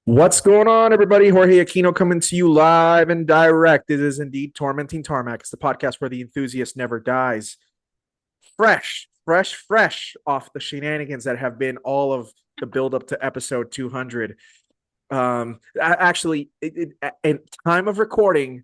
What's going on, everybody? Jorge Aquino coming to you live and direct. It is indeed Tormenting Tarmac. It's the podcast where the enthusiast never dies. Fresh off the shenanigans that have been all of the build up to episode 200. Actually, in time of recording,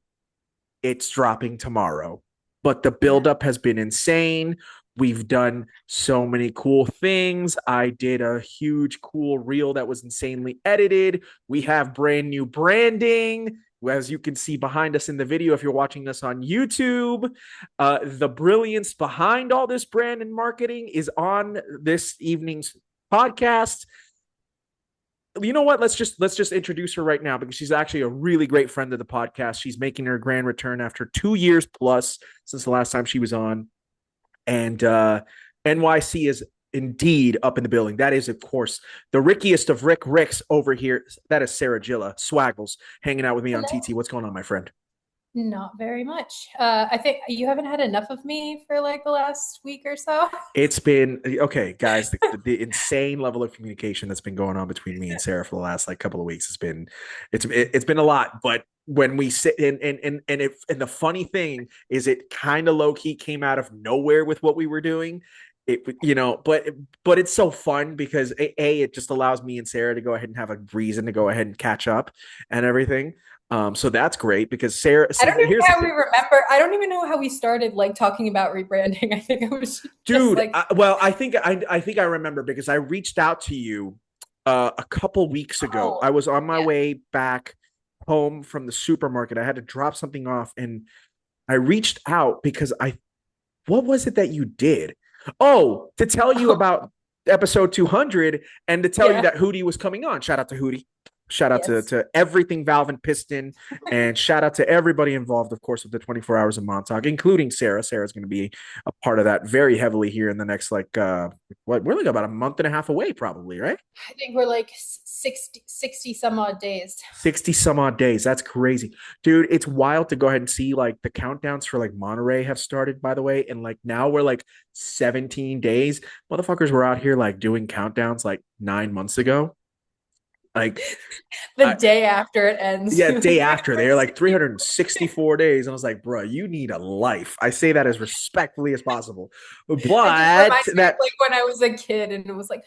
it's dropping tomorrow, but the Yeah. buildup has been insane. We've done so many cool things. I did a huge, cool reel that was insanely edited. We have brand new branding, as you can see behind us in the video if you're watching this on YouTube. The brilliance behind all this brand and marketing is on this evening's podcast. You know what? Let's just introduce her right now because she's actually a really great friend of the podcast. She's making her grand return after 2 years plus since the last time she was on. And NYC is indeed up in the building. That is, of course, the Rickiest of Ricks over here. That is Sarah Jilla, Swagggles, hanging out with me on TT. Hello. What's going on, my friend? Not very much. I think you haven't had enough of me for like the last week or so. It's been okay, guys. The insane level of communication that's been going on between me and Sarah for the last like couple of weeks has been, it's been a lot. But when we sit and the funny thing is, it kind of low key came out of nowhere with what we were doing. But it's so fun because it just allows me and Sarah to go ahead and have a reason to go ahead and catch up and everything. So that's great because Sarah. I See, don't even here's know the how we thing. remember. I don't even know how we started like talking about rebranding. I think it was just Dude. like, Well, I think I remember because I reached out to you a couple weeks ago. oh, I was on my yeah. way back home from the supermarket. I had to drop something off, and I reached out because I what was it that you did? Oh, to tell you Oh, about episode 200 and to tell you yeah. that Hootie was coming on. Shout out to Hootie. Shout out to, Yes. to everything Valve and Piston, and shout out to everybody involved, of course, with the 24 hours of Montauk, including Sarah. Sarah's going to be a part of that very heavily here in the next, like, we're like about a month and a half away, probably, right? I think we're like 60 some odd days. 60 some odd days. That's crazy. Dude, it's wild to go ahead and see like the countdowns for like Monterey have started, by the way. And like now we're like 17 days. Motherfuckers were out here like doing countdowns like 9 months ago. Like, The I, day after it ends. yeah, You're day like, after they're like 364 days. And I was like, bro, you need a life. I say that as respectfully as possible. it just But reminds me of that, like when I was a kid and it was like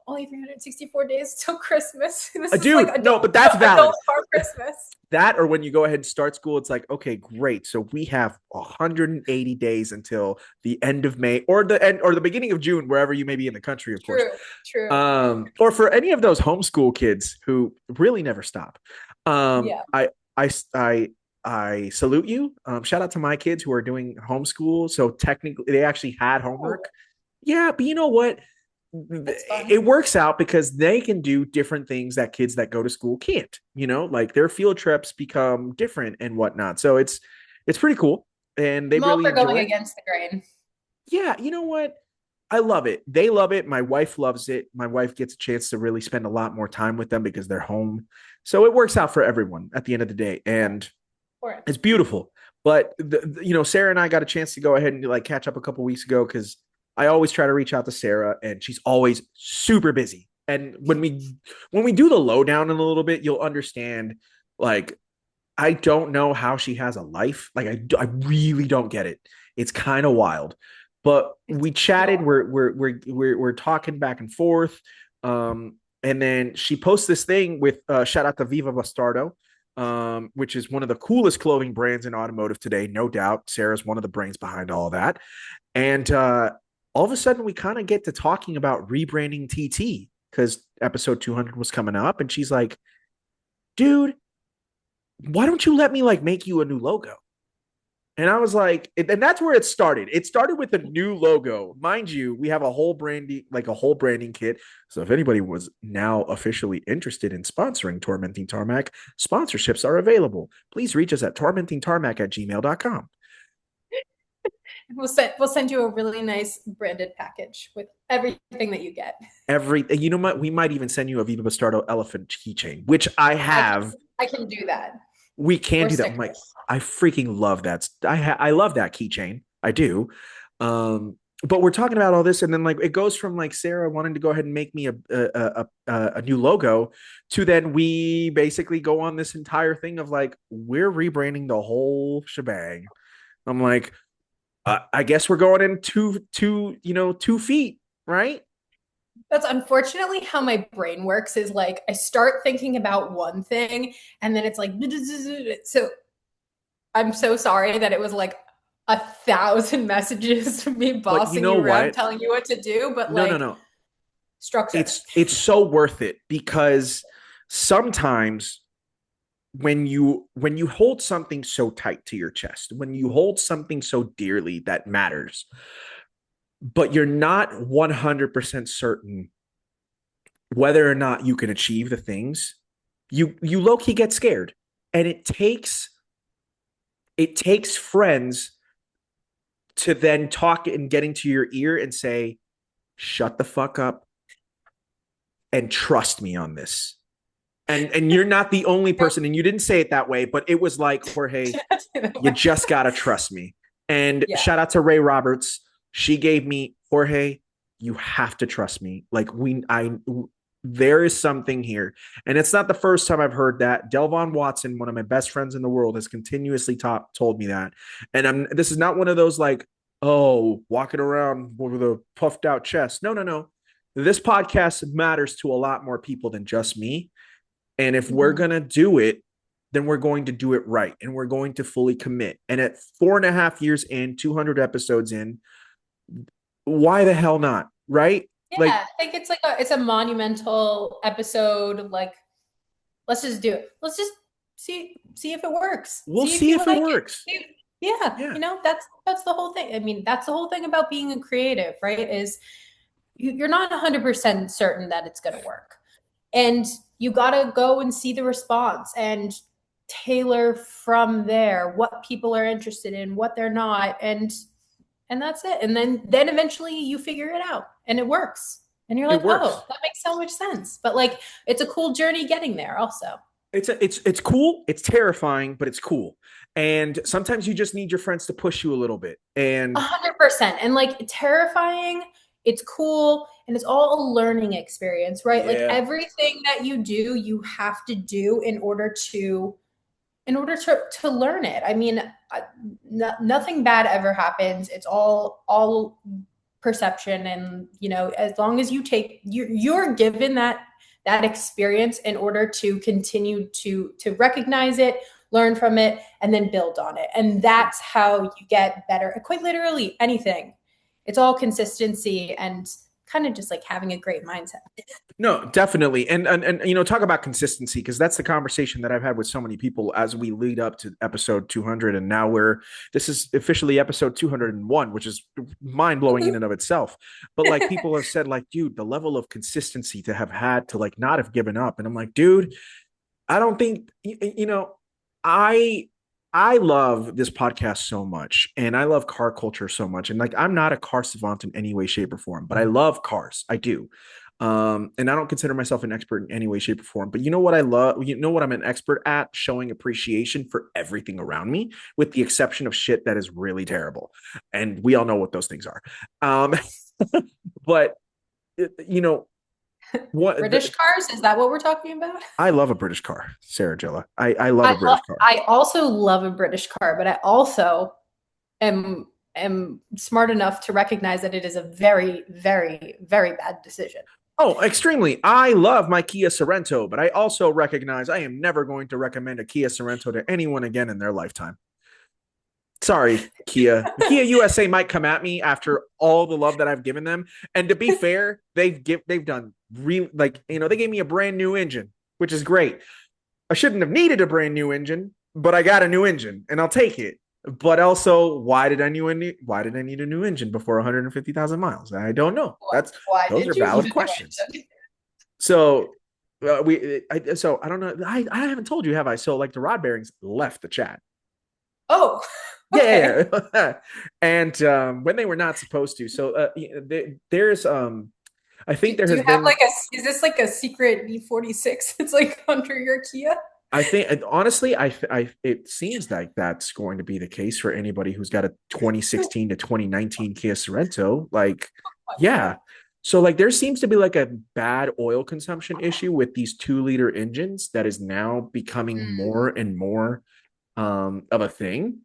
only 364 days till Christmas. This is like dude, no, but that's valid. adult car Christmas. That or when you go ahead and start school, it's like, okay, great. So we have 180 days until the end of May or the end or the beginning of June, wherever you may be in the country, of course. True, true. Or for any of those homeschool kids who really never stop. Um, Yeah. I, I, I, I salute you. Shout out to my kids who are doing homeschool. So technically, they actually had Oh, homework. Yeah, but you know what? that's fun. It works out because they can do different things that kids that go to school can't, like their field trips become different and whatnot. So it's pretty cool and they I'm all really for going enjoy it. against the grain. Yeah, you know what? I love it. They love it. My wife loves it. My wife gets a chance to really spend a lot more time with them because they're home. So it works out for everyone at the end of the day. And For it. it's beautiful. But Sarah and I got a chance to go ahead and like catch up a couple weeks ago because I always try to reach out to Sarah, and she's always super busy. And when we do the lowdown in a little bit, you'll understand. Like, I don't know how she has a life. Like, I really don't get it. It's kind of wild. But It's we chatted. bizarre. We're talking back and forth. And then she posts this thing with shout out to Viva Bastardo, which is one of the coolest clothing brands in automotive today, no doubt. Sarah's one of the brains behind all of that. And all of a sudden, we kind of get to talking about rebranding TT because episode 200 was coming up. And she's like, dude, why don't you let me like make you a new logo? And I was like, and that's where it started. It started with a new logo. Mind you, we have a whole branding kit. So if anybody was now officially interested in sponsoring Tormenting Tarmac, sponsorships are available. Please reach us at tormentingtarmac@gmail.com. We'll send you a really nice branded package with everything that you get. You know what? We might even send you a Viva Bastardo elephant keychain, which I I can have. I can do that. We can Or do that. I'm like, stickers. I freaking love that. I love that keychain. I do. but we're talking about all this, and then like it goes from like Sarah wanting to go ahead and make me a new logo to then we basically go on this entire thing of like we're rebranding the whole shebang. I'm like, I guess we're going in 2 feet, right? That's unfortunately how my brain works is like I start thinking about one thing and then it's like so I'm so sorry that it was like 1,000 messages of me But you bossing know you around what? telling you what to do, but No, no, like no. structure. It's so worth it because sometimes when you hold something so tight to your chest, when you hold something so dearly that matters, but you're not 100% certain whether or not you can achieve the things, you low key get scared. And it takes friends to then talk and get into your ear and say, shut the fuck up and trust me on this. And you're not the only person, and you didn't say it that way, but it was like, Jorge, you just gotta trust me. And Yeah. shout out to Ray Roberts. She gave me, Jorge, you have to trust me. Like there is something here. And it's not the first time I've heard that. Delvon Watson, one of my best friends in the world, has continuously told me that. And this is not one of those like, oh, walking around with a puffed out chest. No, no, no. This podcast matters to a lot more people than just me. And if we're Mhm. going to do it, then we're going to do it right. And we're going to fully commit. And at 4.5 years in, 200 episodes in, why the hell not? Right? Yeah, Like, I think it's like it's a monumental episode. Like, let's just do it. Let's just see if it works. we'll See if see you if it like it. works. Yeah, Yeah, that's the whole thing. I mean, that's the whole thing about being a creative, right? Is you're not 100% certain that it's going to work. And you got to go and see the response and tailor from there what people are interested in, what they're not, and that's it. And then eventually you figure it out and it works. And you're it like, works. "Oh, that makes so much sense." But like it's a cool journey getting there also. It's cool. It's terrifying, but it's cool. And sometimes you just need your friends to push you a little bit. A And 100%. And like terrifying, it's cool, and it's all a learning experience, right? Like yeah, everything that you do, you have to do in order to learn it. I mean, nothing bad ever happens. It's all perception, and as long as you're given that experience in order to continue to recognize it, learn from it, and then build on it. And yeah. that's how you get better. Quite literally anything. It's all consistency and kind of just like having a great mindset. No, definitely. And talk about consistency because that's the conversation that I've had with so many people as we lead up to episode 200 and now this is officially episode 201, which is mind-blowing in and of itself. But like people have said like, dude, the level of consistency to have had to like not have given up. And I'm like, dude, I don't think I I love this podcast so much and I love car culture so much. And like I'm not a car savant in any way, shape, or form, but I love cars. I do. And I don't consider myself an expert in any way, shape, or form. But you know what I love? You know what I'm an expert at? Showing appreciation for everything around me, with the exception of shit that is really terrible. And we all know what those things are. Um, but you know what British cars, is that what we're talking about? I love a British car, Sarah Jilla. I love a British car. I also love a British car, but I also am smart enough to recognize that it is a very, very, very bad decision. Oh, extremely. I love my Kia Sorento, but I also recognize I am never going to recommend a Kia Sorento to anyone again in their lifetime. Sorry, Kia. Kia USA might come at me after all the love that I've given them. And to be fair, they've done really like, they gave me a brand new engine, which is great. I shouldn't have needed a brand new engine, but I got a new engine and I'll take it. But also, why did I need a new engine before 150,000 miles? I don't know. Why Those are did you need valid a new questions. engine? So so I don't know. I haven't told you, have I? So like the rod bearings left the chat. Oh, okay. Yeah, yeah. And when they were not supposed to. So there's I think there Do has you have been like is this like a secret V46? It's like under your Kia? I think honestly, it seems like that's going to be the case for anybody who's got a 2016 to 2019 Kia Sorento. Like, Oh my yeah. God. So like there seems to be like a bad oil consumption issue with these 2 liter engines that is now becoming Mm, more and more of a thing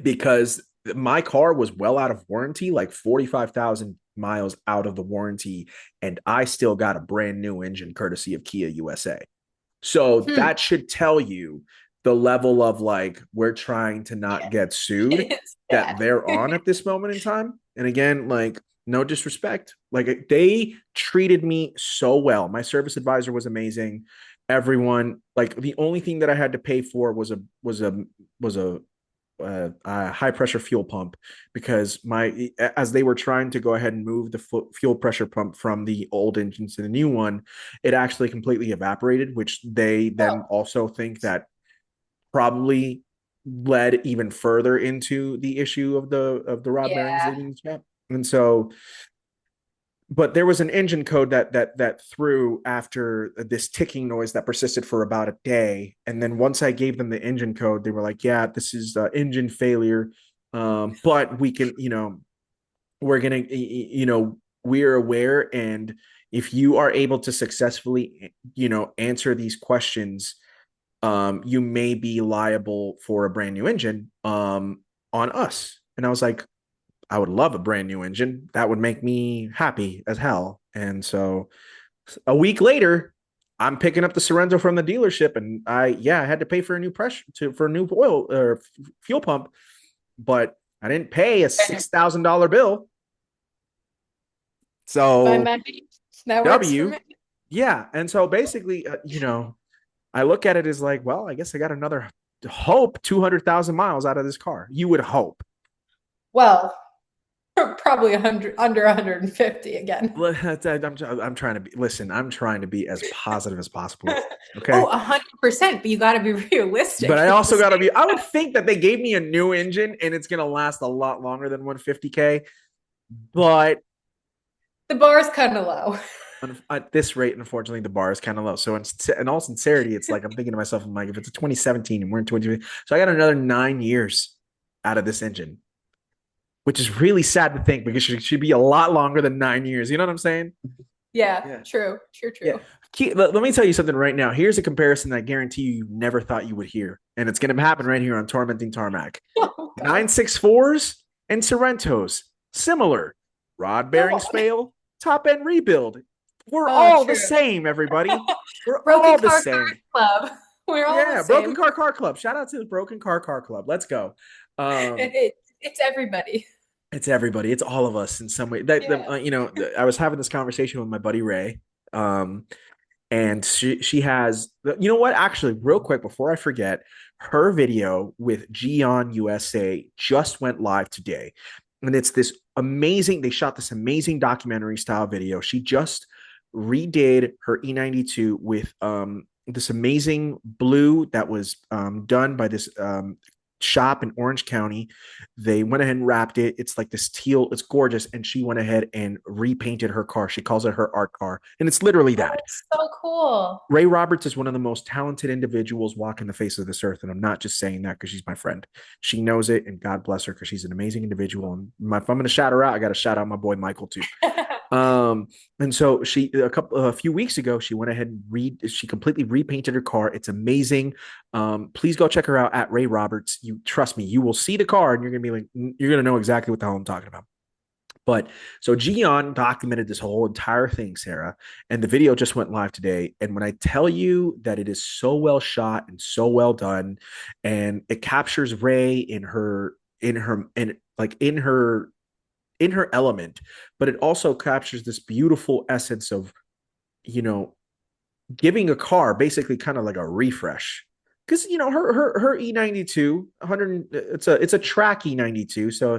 because my car was well out of warranty, like 45,000 miles out of the warranty, and I still got a brand new engine courtesy of Kia USA. So hmm. that should tell you the level of like we're trying to not get sued It's that bad. they're on at this moment in time. And again, like no disrespect, like they treated me so well. My service advisor was amazing. Everyone, like the only thing that I had to pay for was a high pressure fuel pump because my as they were trying to go ahead and move the fuel pressure pump from the old engine to the new one, it actually completely evaporated, which they then Oh, also think that probably led even further into the issue of the rod bearings yeah. leaving the strap. And so but there was an engine code that threw after this ticking noise that persisted for about a day, and then once I gave them the engine code, they were like, yeah, this is engine failure, but we can, we're gonna, we're aware, and if you are able to successfully, answer these questions, you may be liable for a brand new engine on us. And I was like, I would love a brand new engine. That would make me happy as hell. And so a week later, I'm picking up the Sorrento from the dealership, and I had to pay for a new pressure for a new oil or fuel pump, but I didn't pay a $6,000 bill. Fine So by me. That works for W, me. yeah. And so basically, I look at it as like, well, I guess I got another hope 200,000 miles out of this car. You would hope. Well, probably 100 under 150 again. I'm trying to be, listen, I'm trying to be as positive as possible. Oh, Okay. 100%, but you got to be But realistic I at the also got to same be, I would time. think that they gave me a new engine and it's going to last a lot longer than 150K. But The bar is kind of low. at this rate, unfortunately, the bar is kind of low. So, in all sincerity, it's like I'm thinking to myself, I'm like, if it's a 2017 and we're in 2020, so I got another 9 years out of this engine, which is really sad to think because it should be a lot longer than 9 years. You know what I'm saying? Yeah, Yeah. true, true, Yeah. true. Let me tell you something right now. Here's a comparison that I guarantee you never thought you would hear. And it's going to happen right here on Tormenting Tarmac. Oh God. 964s and Sorrentos. Similar. Rod Come bearings on. fail, top end rebuild. We're Oh, all the true. same, everybody. We're Broken all the car same. club. We're all the Yeah, Broken same. Car Club. Shout out to the Broken Car Club. Let's go. Um, It's everybody. it's everybody. It's all of us in some way. That Yeah. I was having this conversation with my buddy Ray. Um, and she has, you know what, actually real quick before I forget, her video with Gion USA just went live today, and it's this amazing, they shot this amazing documentary style video. She just redid her E92 with this amazing blue that was done by this shop in Orange County. They went ahead and wrapped it. It's like this teal, it's gorgeous, and she went ahead and repainted her car. She calls it her art car, and it's literally Oh, that. that's so cool. Ray Roberts is one of the most talented individuals walking the face of this earth. And I'm not just saying that because she's my friend. She knows it, and God bless her because she's an amazing individual. And if I'm going to shout her out, I got to shout out my boy Michael too. Um, and so a few weeks ago, she went ahead and she completely repainted her car. It's amazing. Please go check her out at Ray Roberts. You trust me, you will see the car and you're going to be like, you're going to know exactly what the hell I'm talking about. But so Gian documented this whole entire thing, Sarah, and the video just went live today. And when I tell you that it is so well shot and so well done, and it captures Ray in her element, but it also captures this beautiful essence of, you know, giving a car basically kind of like a refresh. Because her E92 100, it's a track E92, so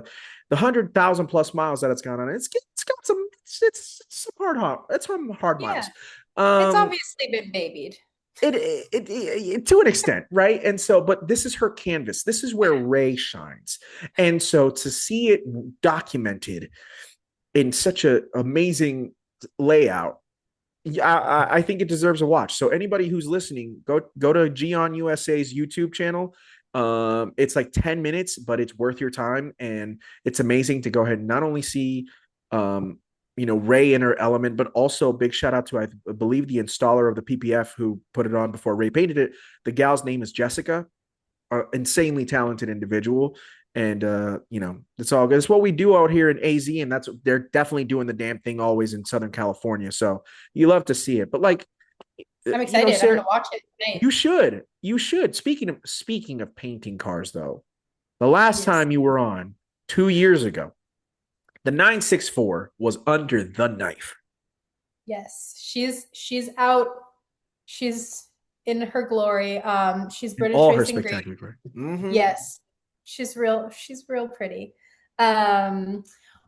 the 100,000 plus miles that it's gone on, it's got some, it's some it's some hard Yeah. miles. It's Um, obviously been babied. it to an extent, right? And so, but this is her canvas. This is where Ray shines, and so to see it documented in such a amazing layout, Yeah, I think it deserves a watch. So anybody who's listening, go to Gion USA's YouTube channel. It's like 10 minutes, but it's worth your time, and it's amazing to go ahead and not only see um, Ray in her element, but also a big shout out to, I believe, the installer of the PPF who put it on before Ray painted it. The gal's name is Jessica, insanely talented individual. And it's all good. It's what we do out here in AZ, and that's they're definitely doing the damn thing always in Southern California. So you love to see it. But like, I'm excited. I'm Sarah, gonna watch it tonight. you should. You should. Speaking of painting cars, though, the last Yes. time you were on 2 years ago, the 964 was under the knife. Yes. She's out. She's in her glory. She's In British all her Racing Green. spectacular glory. Mm-hmm. Yes. She's real pretty. Um,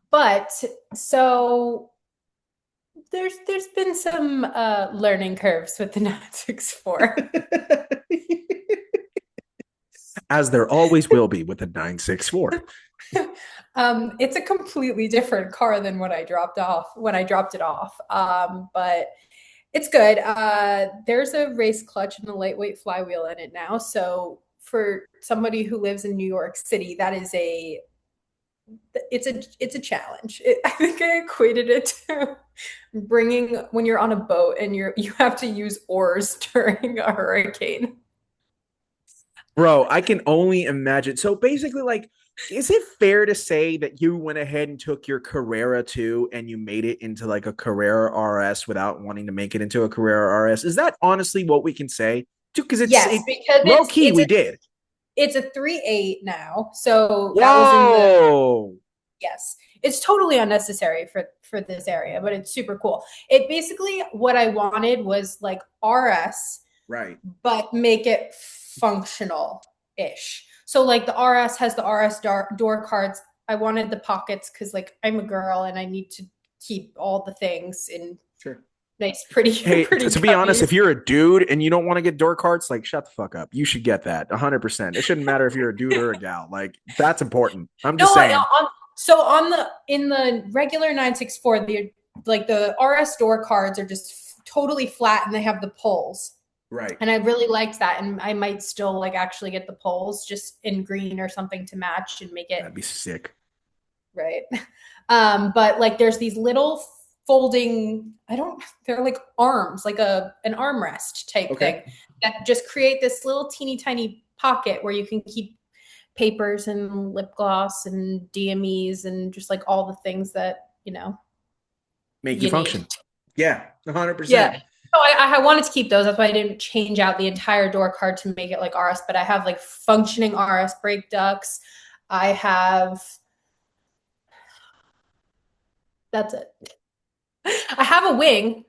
but so there's been some learning curves with the 964. As there always will be with the 964. It's a completely different car than what I dropped off when I dropped it off. But it's good. There's a race clutch and a lightweight flywheel in it now. So for somebody who lives in New York City, that is it's a challenge. I think I equated it to bringing when you're on a boat and you have to use oars during a hurricane. Bro, I can only imagine. So basically, like, is it fair to say that you went ahead and took your Carrera 2 and you made it into like a Carrera RS without wanting to make it into a Carrera RS? Is that honestly what we can say? Because Yes, because low key, we did. it's a 3.8 now. So that was in the Whoa. yes. It's totally unnecessary for this area, but it's super cool. It basically what I wanted was like RS, Right. but make it functional ish. So like the RS has the RS door cards. I wanted the pockets because like I'm a girl and I need to keep all the things in Sure. nice, pretty, Hey, pretty to be honest, cubbies. if you're a dude and you don't want to get door carts, like shut the fuck up. You should get that 100%. It shouldn't matter if you're a dude or a gal. Like that's important. I'm No, just saying. so on the in the regular 964, the like the RS door cards are just totally flat and they have the pulls. Right. And I really liked that. And I might still like actually get the poles just in green or something to match and make it That'd be sick. right. But like there's these little folding, they're like arms, like an armrest type Okay. thing that just create this little teeny tiny pocket where you can keep papers and lip gloss and DMEs and just like all the things that, Make you you need. function. Yeah, Yeah. 100%. So I wanted to keep those. That's why I didn't change out the entire door card to make it like RS, but I have like functioning RS brake ducts. I have that's it. I have a wing.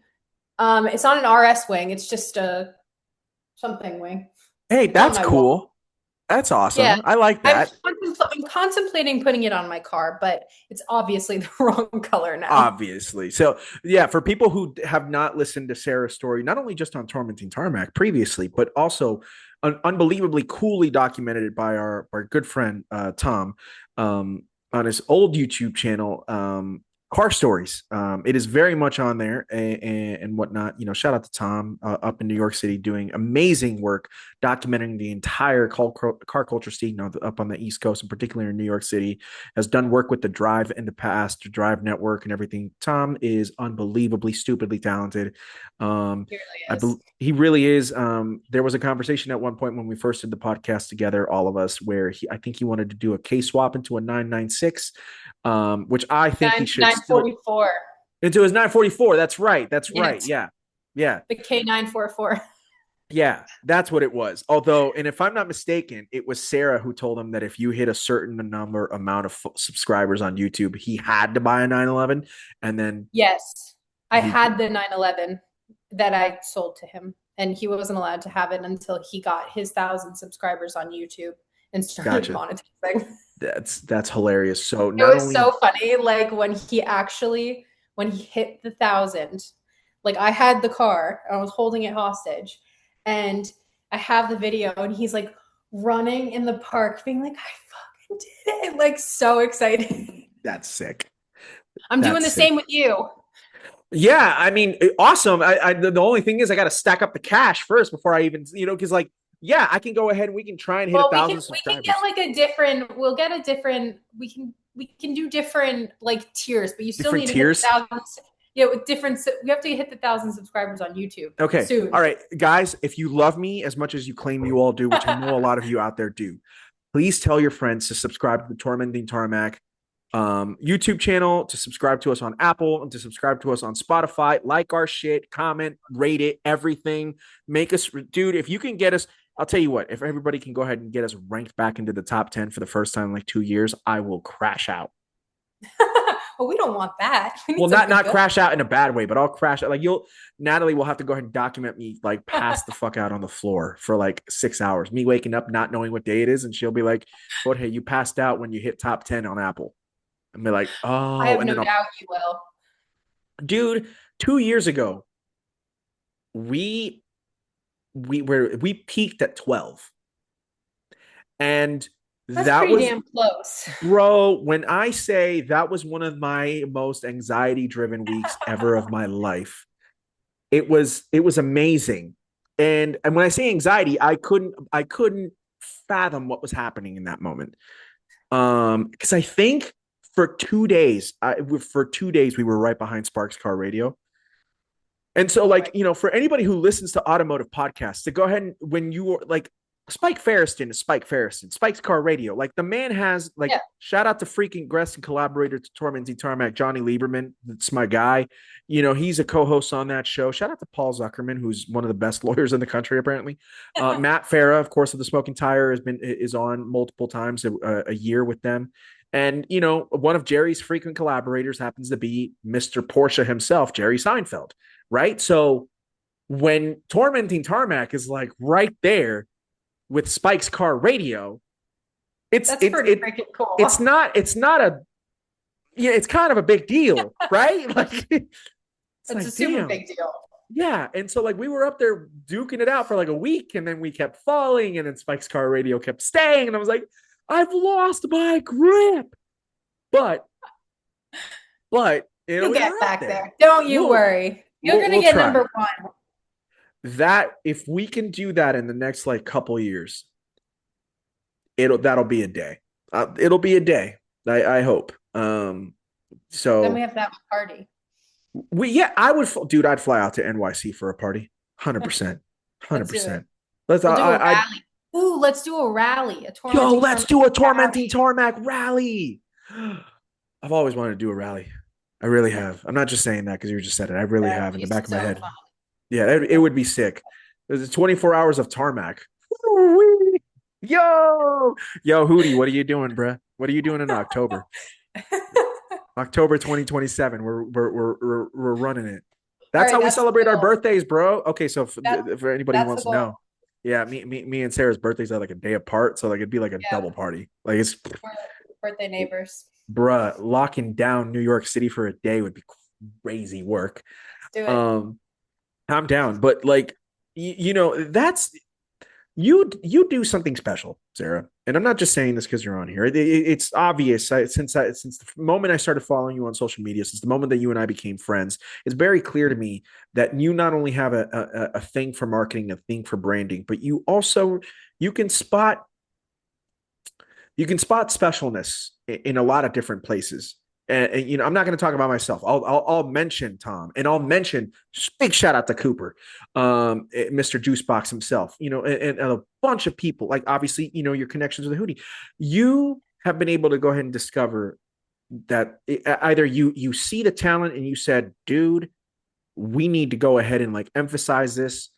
It's not an RS wing. It's just a something wing. Hey, It's on that's my wall. cool. That's Yeah. awesome. I like that. I'm contemplating putting it on my car, but it's obviously the wrong color now. Obviously. So, yeah, for people who have not listened to Sarah's story, not only just on Tormenting Tarmac previously, but also unbelievably coolly documented by our good friend Tom on his old YouTube channel, Car Stories. It is very much on there and whatnot. Shout out to Tom up in New York City doing amazing work documenting the entire car culture scene up on the East Coast, and particularly in New York City. Has done work with the Drive in the past, the Drive Network, and everything. Tom is unbelievably, stupidly talented. He really is. He really is. There was a conversation at one point when we first did the podcast together, all of us, where I think he wanted to do a K swap into a 996, which I think he should still 944. into his 944. That's right. That's right. Yes. Yeah. Yeah. The K944. Yeah, that's what it was. Although, and if I'm not mistaken, it was Sarah who told him that if you hit a certain amount of subscribers on YouTube, he had to buy a 911, and then Yes. I he had the 911 that I sold to him, and he wasn't allowed to have it until he got his 1,000 subscribers on YouTube and started gotcha. monetizing. That's hilarious. So It not was only so funny. Like when he hit the 1,000, like I had the car, I was holding it hostage, and I have the video, and he's like running in the park, being like, "I fucking did it!" Like so excited. that's sick. I'm doing That's the sick. same with you. Yeah, I mean, awesome. The only thing is, I got to stack up the cash first before I even, because like, yeah, I can go ahead and we can try and hit a Well, thousand we can get subscribers. like a different. We'll get a different. We can do different like tiers, but you still Different need to hit the tiers. thousand. Yeah, with different. We have to hit the 1,000 subscribers on YouTube Okay. All soon. right, guys, if you love me as much as you claim you all do, which I know a lot of you out there do, please tell your friends to subscribe to the Tormenting Tarmac YouTube channel, to subscribe to us on Apple, and to subscribe to us on Spotify. Like our shit, comment, rate it, everything. Make us, dude, if you can get us, I'll tell you what, if everybody can go ahead and get us ranked back into the top 10 for the first time in like 2 years, I will crash out. Well, we don't want that. We Well, need something not good. crash out in a bad way, but I'll crash out. Like Natalie will have to go ahead and document me like pass the fuck out on the floor for like 6 hours. Me waking up not knowing what day it is, and she'll be like, "Jorge, you passed out when you hit top 10 on Apple." And be like, I "Oh," have and then no I'll, doubt you will. dude, 2 years ago, we we peaked at 12, and That's that pretty was, damn close. bro, when I say that was one of my most anxiety driven weeks ever of my life. It was amazing. And when I say anxiety, I couldn't fathom what was happening in that moment. Because I think for 2 days we were right behind Sparks Car Radio. And so, like, Right. for anybody who listens to automotive podcasts, to go ahead and, when you are like, Spike Ferriston is Spike Ferriston, Spike's Car Radio. Like, the man has, like, Yeah. shout out to freaking guest and collaborator to Tormenting Tarmac, Johnny Lieberman. That's my guy. He's a co host on that show. Shout out to Paul Zuckerman, who's one of the best lawyers in the country, apparently. Matt Farah, of course, of the Smoking Tire, is on multiple times a year with them. And, one of Jerry's frequent collaborators happens to be Mr. Porsche himself, Jerry Seinfeld, right? So when Tormenting Tarmac is like right there with Spike's Car Radio, it's That's it pretty it freaking cool. it's not a, yeah, it's kind of a big deal, right? Like, it's It's a like, super damn. big deal. Yeah. And so, like, we were up there duking it out for like a week, and then we kept falling, and then Spike's Car Radio kept staying, and I was like, I've lost my grip. But You'll we get were up back there. there. Don't you We'll worry. You're we'll gonna we'll get try number one. that. If we can do that in the next like couple years, that'll be a day. It'll be a day. I hope. Then we So have to have a party. yeah, I would, dude. I'd fly out to NYC for a party. 100%, hundred Let's do it. percent. Let's. We'll do a I. rally. Ooh, let's do a rally, a Yo, tormenting let's torment do a rally. Tormenting Tarmac rally. I've always wanted to do a rally. I really have. I'm not just saying that because you just said it. I really That have would in be the back of my so head. fun. Yeah, it Yeah. would be sick. There's 24 hours of tarmac. Yo, yo, Hootie, what are you doing, bruh? What are you doing in October? October 2027. We're running it. All That's right, how we that's the celebrate our goal. birthdays, bro. Okay, so That for anybody who that's the wants to goal. know, yeah, me and Sarah's birthdays are like a day apart, so like it'd be like a Yeah, double party. Like, it's, we're birthday neighbors. bruh, locking down New York City for a day would be crazy work. Let's do it. Um, I'm down, but like, that's, you do something special, Sarah. And I'm not just saying this because you're on here. It's obvious. Since the moment I started following you on social media, since the moment that you and I became friends, it's very clear to me that you not only have a thing for marketing, a thing for branding, but you can spot you can spot specialness in a lot of different places. And I'm not going to talk about myself. I'll mention Tom, and I'll mention, big shout out to Cooper, Mr. Juicebox himself. And a bunch of people. Like, obviously, your connections with the Hootie. You have been able to go ahead and discover that either you see the talent and you said, dude, we need to go ahead and like emphasize this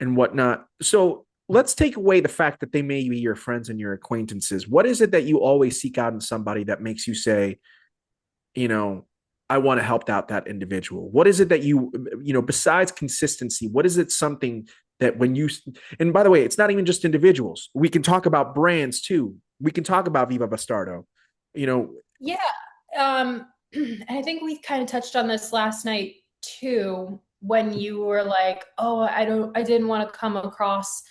and whatnot. So let's take away the fact that they may be your friends and your acquaintances. What is it that you always seek out in somebody that makes you say, you know, I want to help out that individual? What is it that besides consistency, what is it, something that when you, and by the way, it's not even just individuals. We can talk about brands too. We can talk about Viva Bastardo, you know, Yeah. Um, I think we kind of touched on this last night too, when you were like, "Oh, I didn't want to come across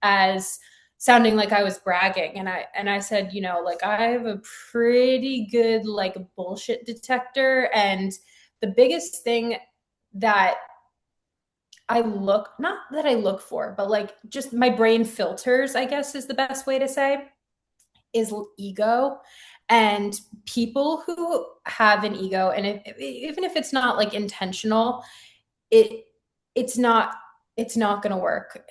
as sounding like I was bragging." And I said, like I have a pretty good like bullshit detector, and the biggest thing that not that I look for, but like just my brain filters, I guess is the best way to say, is ego. And people who have an ego, and even if it's not like intentional, it it's not it's not going to work,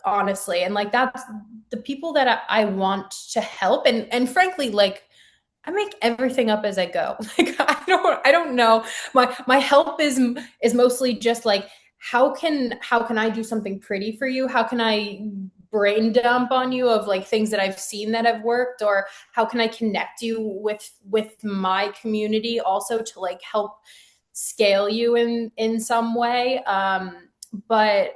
honestly. And like that's the people that I want to help. And frankly, like I make everything up as I go. Like I don't know. My help is mostly just like how can I do something pretty for you? How can I brain dump on you of like things that I've seen that have worked, or how can I connect you with my community also to like help scale you in some way. But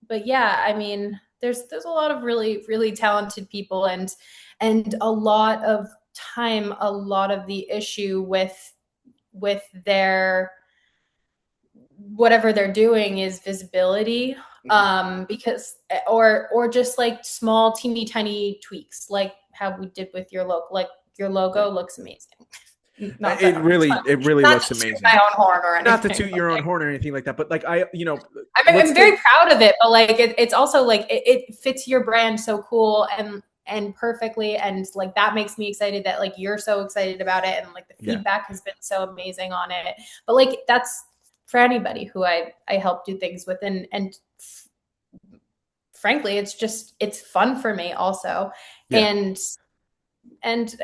but yeah, I mean, there's a lot of really really talented people, and a lot of time, a lot of the issue with their whatever they're doing is visibility. Because or just like small teeny tiny tweaks, like how we did with your logo. Like your logo looks amazing. Not that It really not looks to toot amazing. my own horn or Not to anything, toot but your own like horn or anything like that, but like let's I'm very take proud of it. But like it's also like it fits your brand so cool and perfectly, and like that makes me excited that like you're so excited about it, and like the yeah. feedback has been so amazing on it. But like that's for anybody who I help do things with, and frankly, it's fun for me also. Yeah. And and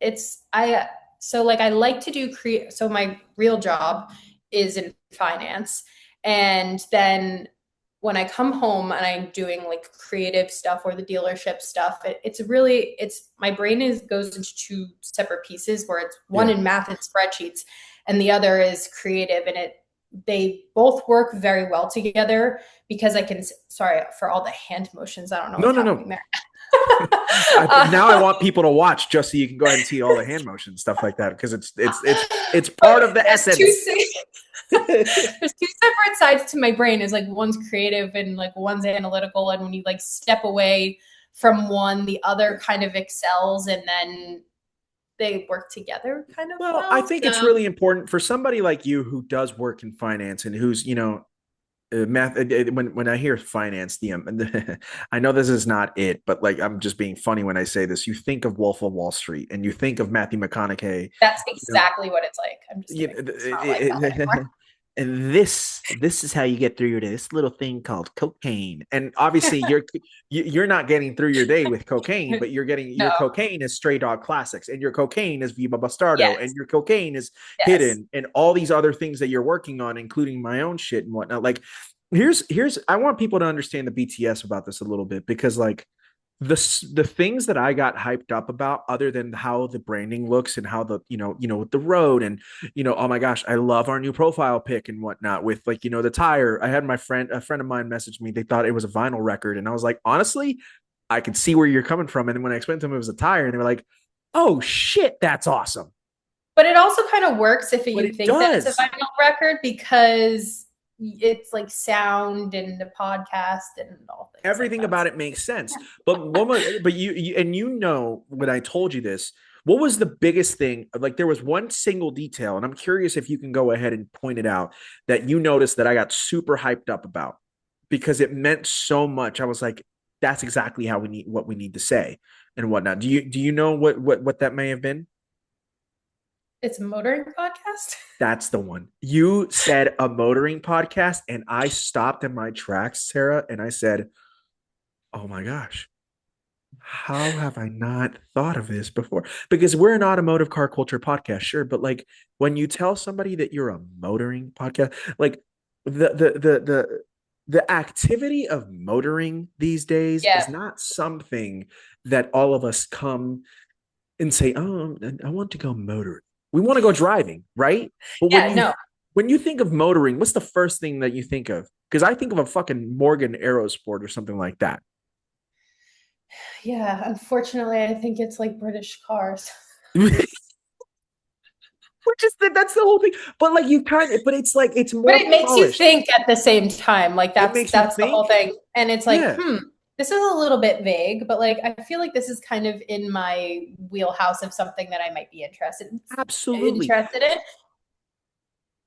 it's I so like I like to do create. So my real job is in finance, and then when I come home and I'm doing like creative stuff or the dealership stuff, it's my brain goes into two separate pieces, where it's one Yeah. in math and spreadsheets, and the other is creative. And they both work very well together because I can, sorry for all the hand motions. I don't know No, what's no, no. happening there. Now I uh, want people to watch just so you can go ahead and see all the hand motions, stuff like that, because it's part of but the there's two essence. there's two separate sides to my brain. Is like one's creative and like one's analytical, and when you like step away from one, the other kind of excels, and then they work together kind of Well, I well. think it's So really important for somebody like you who does work in finance and who's, math. When I hear finance, I know this is not it, but like I'm just being funny when I say this. You think of Wolf of Wall Street, and you think of Matthew McConaughey. that's You know, exactly what it's like. I'm just you kidding. It's not like that anymore. and this is how you get through your day. This little thing called cocaine, and obviously you're not getting through your day with cocaine, but you're getting No. your cocaine is Stray Dog Classics, and your cocaine is Viva Bastardo, and Yes. your cocaine is Yes. Hidden, and all these other things that you're working on, including my own shit and whatnot. Like, here's I want people to understand the BTS about this a little bit, because like the things that I got hyped up about, other than how the branding looks and how the with the road, and oh my gosh, I love our new profile pic and whatnot with like the tire. I had a friend of mine message me. They thought it was a vinyl record, and I was like, honestly, I could see where you're coming from. And then when I explained to them it was a tire, and they were like, oh shit, that's awesome. But it also kind of works if But you it think that it's a does. vinyl record, because it's like sound and the podcast and all things like Everything that. about it makes sense. But you when I told you this, what was the biggest thing? Like, there was one single detail, and I'm curious if you can go ahead and point it out, that you noticed that I got super hyped up about, because it meant so much. I was like, that's exactly how we need to say and whatnot. Do you know what that may have been? It's a motoring podcast. That's the one. You said a motoring podcast, and I stopped in my tracks, Sarah, and I said, oh my gosh, how have I not thought of this before? Because we're an automotive car culture podcast, sure, but like when you tell somebody that you're a motoring podcast, like the activity of motoring these days Yeah. is not something that all of us come and say, "Oh, I want to go motoring." We want to go driving, right? But Yeah. No. when you think of motoring, what's the first thing that you think of? Because I think of a fucking Morgan Aerosport or something like that. Yeah. Unfortunately, I think it's like British cars. Which is that's the whole thing. But like but it's like it's But more it makes you polished. think at the same time. Like It that's makes you that's the whole think. thing. And it's like, Yeah, this is a little bit vague, but like I feel like this is kind of in my wheelhouse of something that I might be absolutely. interested in.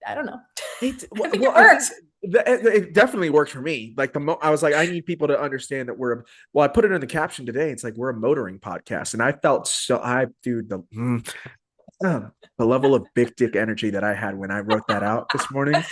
I don't know. It I think it I think works. it definitely works for me. Like I was like, I need people to understand that well, I put it in the caption today. It's like we're a motoring podcast, and I felt so. Dude, the level of big dick energy that I had when I wrote that out this morning,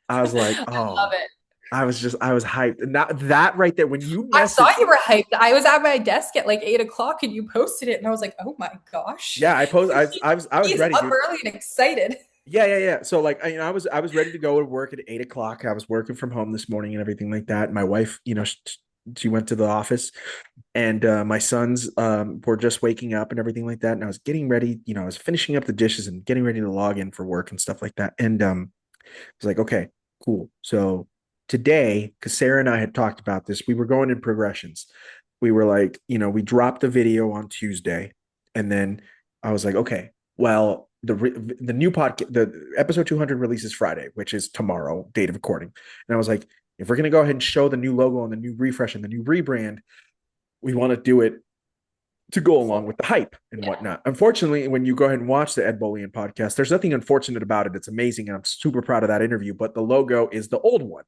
I was like, I love oh, it. I was hyped. And that right there, when you I saw message, you were hyped. I was at my desk at like 8 o'clock and you posted it, and I was like, "Oh my gosh, yeah, I was he's ready, up dude. early and excited." Yeah. So like, I was ready to go to work at 8 o'clock. I was working from home this morning and everything like that. My wife, she went to the office, and my sons were just waking up and everything like that. And I was getting ready, I was finishing up the dishes and getting ready to log in for work and stuff like that. And I was like, okay, cool. So today, because Sarah and I had talked about this, we were going in progressions. We were like, we dropped the video on Tuesday, and then I was like, okay, well, the new podcast, the episode 200 releases Friday, which is tomorrow, date of recording. And I was like, if we're gonna go ahead and show the new logo and the new refresh and the new rebrand, we want to do it to go along Full. with the hype and Yeah. whatnot. Unfortunately, when you go ahead and watch the Ed Bolian podcast, there's nothing unfortunate about it. It's amazing, and I'm super proud of that interview. But the logo is the old one.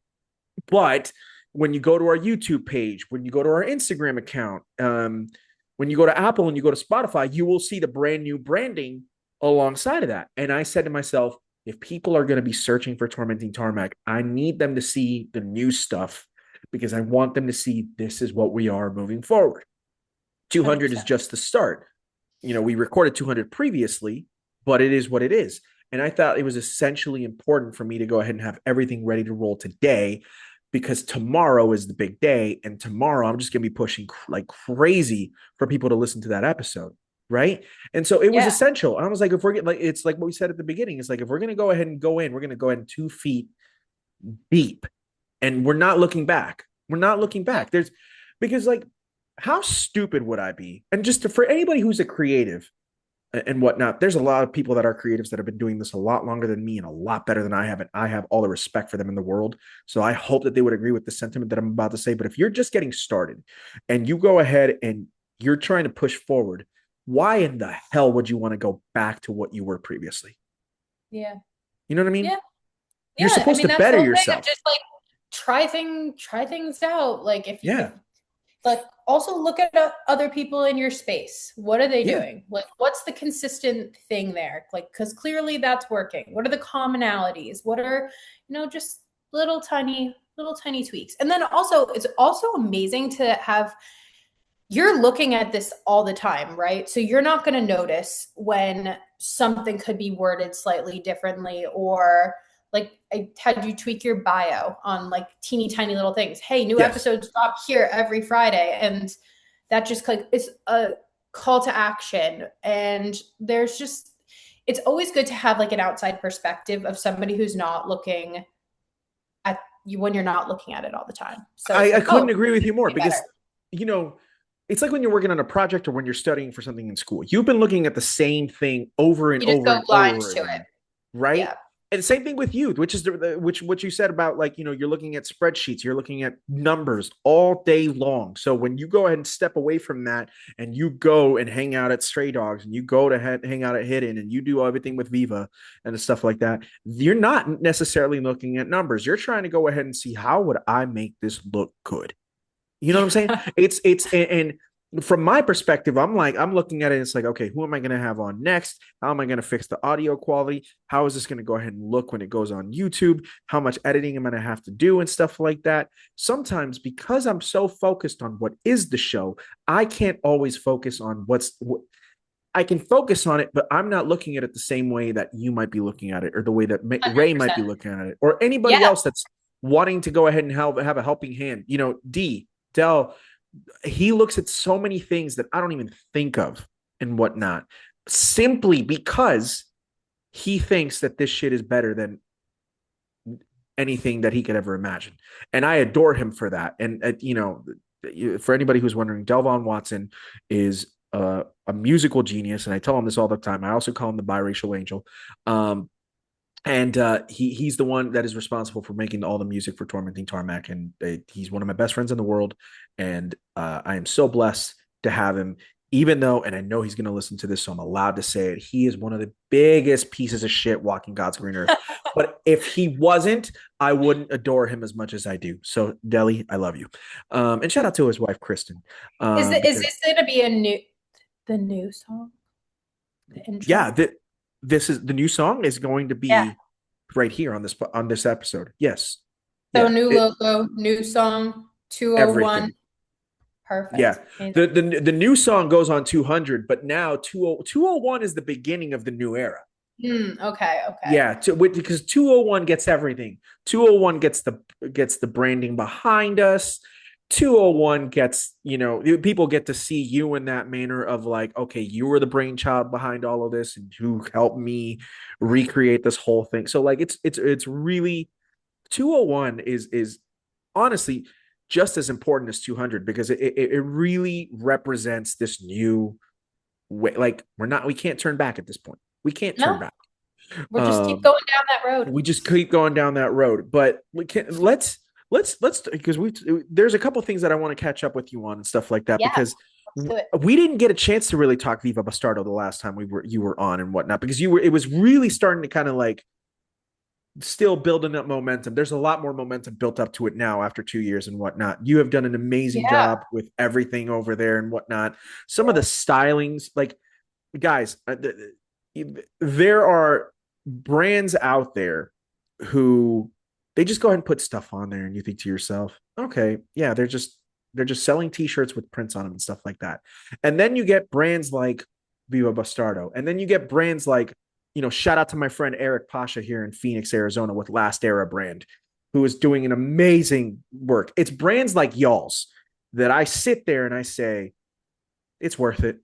But when you go to our YouTube page, when you go to our Instagram account, when you go to Apple and you go to Spotify, you will see the brand new branding alongside of that. And I said to myself, if people are going to be searching for Tormenting Tarmac, I need them to see the new stuff because I want them to see this is what we are moving forward. 200 is 100%. just the start. We recorded 200 previously, but it is what it is. And I thought it was essentially important for me to go ahead and have everything ready to roll today because tomorrow is the big day. And tomorrow I'm just going to be pushing like crazy for people to listen to that episode. Right. And so it was Yeah. essential. I was like, if we're getting like, it's like what we said at the beginning. It's like, if we're going to go ahead and go in, we're going to go ahead and 2 feet deep and we're not looking back. We're not looking Yeah. back. Because like, how stupid would I be? And for anybody who's a creative and whatnot, there's a lot of people that are creatives that have been doing this a lot longer than me and a lot better than I have. And I have all the respect for them in the world. So I hope that they would agree with the sentiment that I'm about to say. But if you're just getting started and you go ahead and you're trying to push forward, why in the hell would you want to go back to what you were previously? Yeah. You know what I mean? Yeah. You're Yeah. I supposed mean, to that's the better whole thing of yourself. just like try things out. Like if Yeah. like also look at other people in your space. What are they Yeah. doing? Like what's the consistent thing there? Like because clearly that's working. What are the commonalities? What are just little tiny tweaks? And then also it's also amazing to have you're looking at this all the time, right? So you're not going to notice when something could be worded slightly differently or like I had you tweak your bio on like teeny tiny little things. Hey, new Yes. episodes drop here every Friday. And that just like it's a call to action. And there's just it's always good to have like an outside perspective of somebody who's not looking at you when you're not looking at it all the time. So it's I like, oh, couldn't agree with you more be better. because, you know, it's like when you're working on a project or when you're studying for something in school. You've been looking at the same thing over and You just over go and blind over to it. again, right? Yeah. And same thing with you, which is which what you said about like you're looking at spreadsheets, you're looking at numbers all day long. So when you go ahead and step away from that and you go and hang out at Stray Dogs and you go to hang out at Hidden and you do everything with Viva and stuff like that, you're not necessarily looking at numbers. You're trying to go ahead and see how would I make this look good. You know what I'm saying? It's and from my perspective, I'm looking at it. It's like, okay, who am I going to have on next? How am I going to fix the audio quality? How is this going to go ahead and look when it goes on YouTube? How much editing am I going to have to do and stuff like that? Sometimes because I'm so focused on what is the show, I can't always focus on I can focus on it, but I'm not looking at it the same way that you might be looking at it, or the way that Ray might 100%. be looking at it, or anybody Yeah. else that's wanting to go ahead and have a helping hand. Dell, he looks at so many things that I don't even think of and whatnot, simply because he thinks that this shit is better than anything that he could ever imagine. And I adore him for that. And, for anybody who's wondering, Delvon Watson is a musical genius. And I tell him this all the time. I also call him the biracial angel. And he's the one that is responsible for making all the music for Tormenting Tarmac, and he's one of my best friends in the world. And I am so blessed to have him. even though, and I know he's going to listen to this, so I'm allowed to say it, he is one of the biggest pieces of shit walking God's green earth. But if he wasn't, I wouldn't adore him as much as I do. So, Deli, I love you. And shout out to his wife, Kristen. Is Because, this going to be a new song, the yeah, intro? this is the new song is going to Yeah. be right here on this episode. Yes. So Yeah. new logo, new song, 201. Everything. Yeah. Perfect. Amazing. The new song goes on 200, but now 201 is the beginning of the new era. Okay, okay. Yeah, because 201 gets everything. 201 gets the branding behind us. 201 gets, people get to see you in that manner of like, okay, you were the brainchild behind all of this and who helped me recreate this whole thing. So like it's really 201 is honestly just as important as 200 because it really represents this new way. Like we can't turn back at this point. We can't turn No, back. we'll just keep Um, going down that road. we just keep going down that road. But let's because there's a couple things that I want to catch up with you on and stuff like that Yeah, because let's do it. we didn't get a chance to really talk Viva Bastardo the last time you were on and whatnot because it was really starting to kind of like still building up momentum. There's a lot more momentum built up to it now after 2 years and whatnot. You have done an amazing Yeah. job with everything over there and whatnot. Some of the stylings, like guys, there are brands out there who they just go ahead and put stuff on there, and you think to yourself, okay, yeah, they're just selling T-shirts with prints on them and stuff like that. And then you get brands like Viva Bastardo, and then you get brands like shout out to my friend Eric Pasha here in Phoenix, Arizona, with Last Era brand, who is doing an amazing work. It's brands like y'all's that I sit there and I say, it's worth it.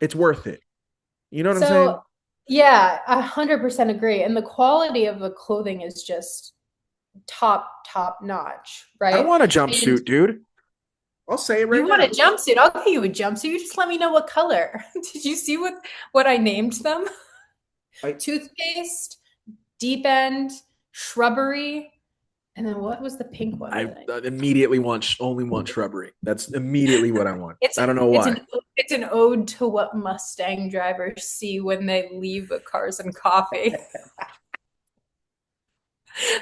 It's worth it. You know what I'm saying? So, yeah, 100% agree. And the quality of the clothing is just top notch, I right? want a And jumpsuit, dude. I'll say it you right want a now. jumpsuit? I'll get you a jumpsuit. You just let me know what color. Did you see what I named them? I Toothpaste, deep end, shrubbery, and then what was the pink one I that I immediately only want shrubbery. That's immediately what I want. It's I don't know it's why. an ode to what Mustang drivers see when they leave the Cars and Coffee.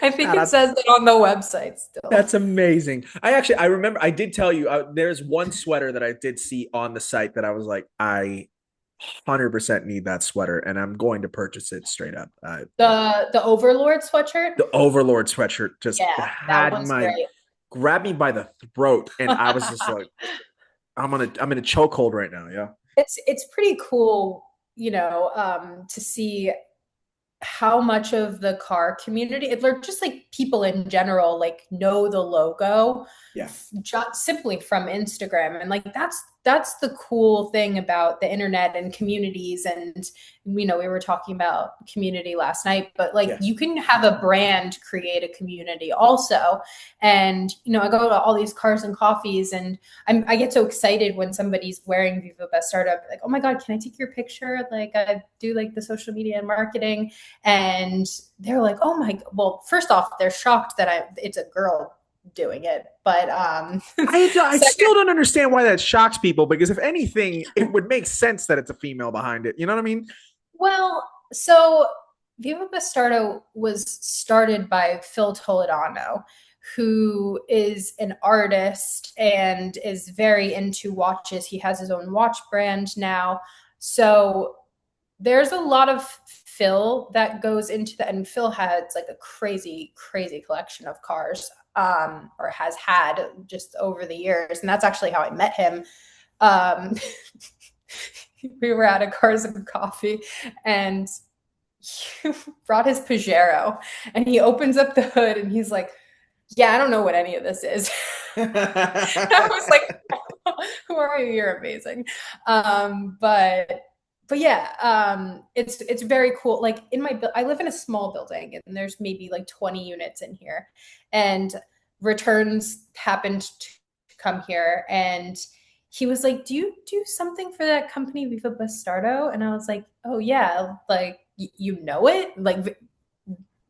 I think Shout it out. says it on the website still. That's amazing. I remember I did tell you there's one sweater that I did see on the site that I was like I 100% need that sweater and I'm going to purchase it straight up. The Overlord sweatshirt. The Overlord sweatshirt just Yeah, that had one's my great. grabbed me by the throat and I was just like I'm in a chokehold right now. Yeah. It's pretty cool, to see how much of the car community, or just like people in general, like know the logo Yeah. just simply from Instagram. And like that's the cool thing about the internet and communities. And we were talking about community last night, but like Yeah. you can have a brand create a community also. And I go to all these Cars and Coffees, and I get so excited when somebody's wearing Viva Best Startup. Like, oh my God, can I take your picture? Like, I do like the social media and marketing, and they're like, oh my. Well, first off, they're shocked that it's a girl doing it, but I second, still don't understand why that shocks people because if anything, it would make sense that it's a female behind it. You know what I mean? well, so Viva Bastardo was started by Phil Toledano, who is an artist and is very into watches. He has his own watch brand now. So there's a lot of Phil that goes into that. And Phil has like a crazy, crazy collection of cars, or has had just over the years. And that's actually how I met him. Um, we were at a Cars and Coffee, and he brought his Pajero, and he opens up the hood and he's like, yeah, I don't know what any of this is. I was like, who are you? You're amazing. But yeah, it's very cool. Like I live in a small building, and there's maybe like 20 units in here, and returns happened to come here, and he was like, do you do something for that company Viva Bastardo? And I was like, oh yeah, like you know it, like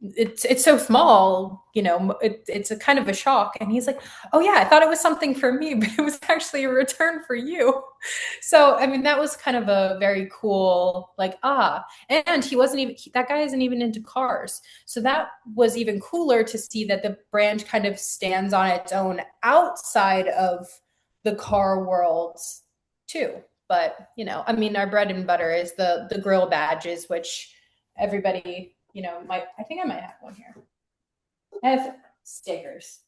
it's so small, it's a kind of a shock. And he's like, oh yeah, I thought it was something for me, but it was actually a return for you. So I mean, that was kind of a very cool, like, and he wasn't even that guy isn't even into cars. So that was even cooler to see that the brand kind of stands on its own outside of the car world too. But I mean, our bread and butter is the grill badges, which everybody, might. I think I might have one here. I have stickers.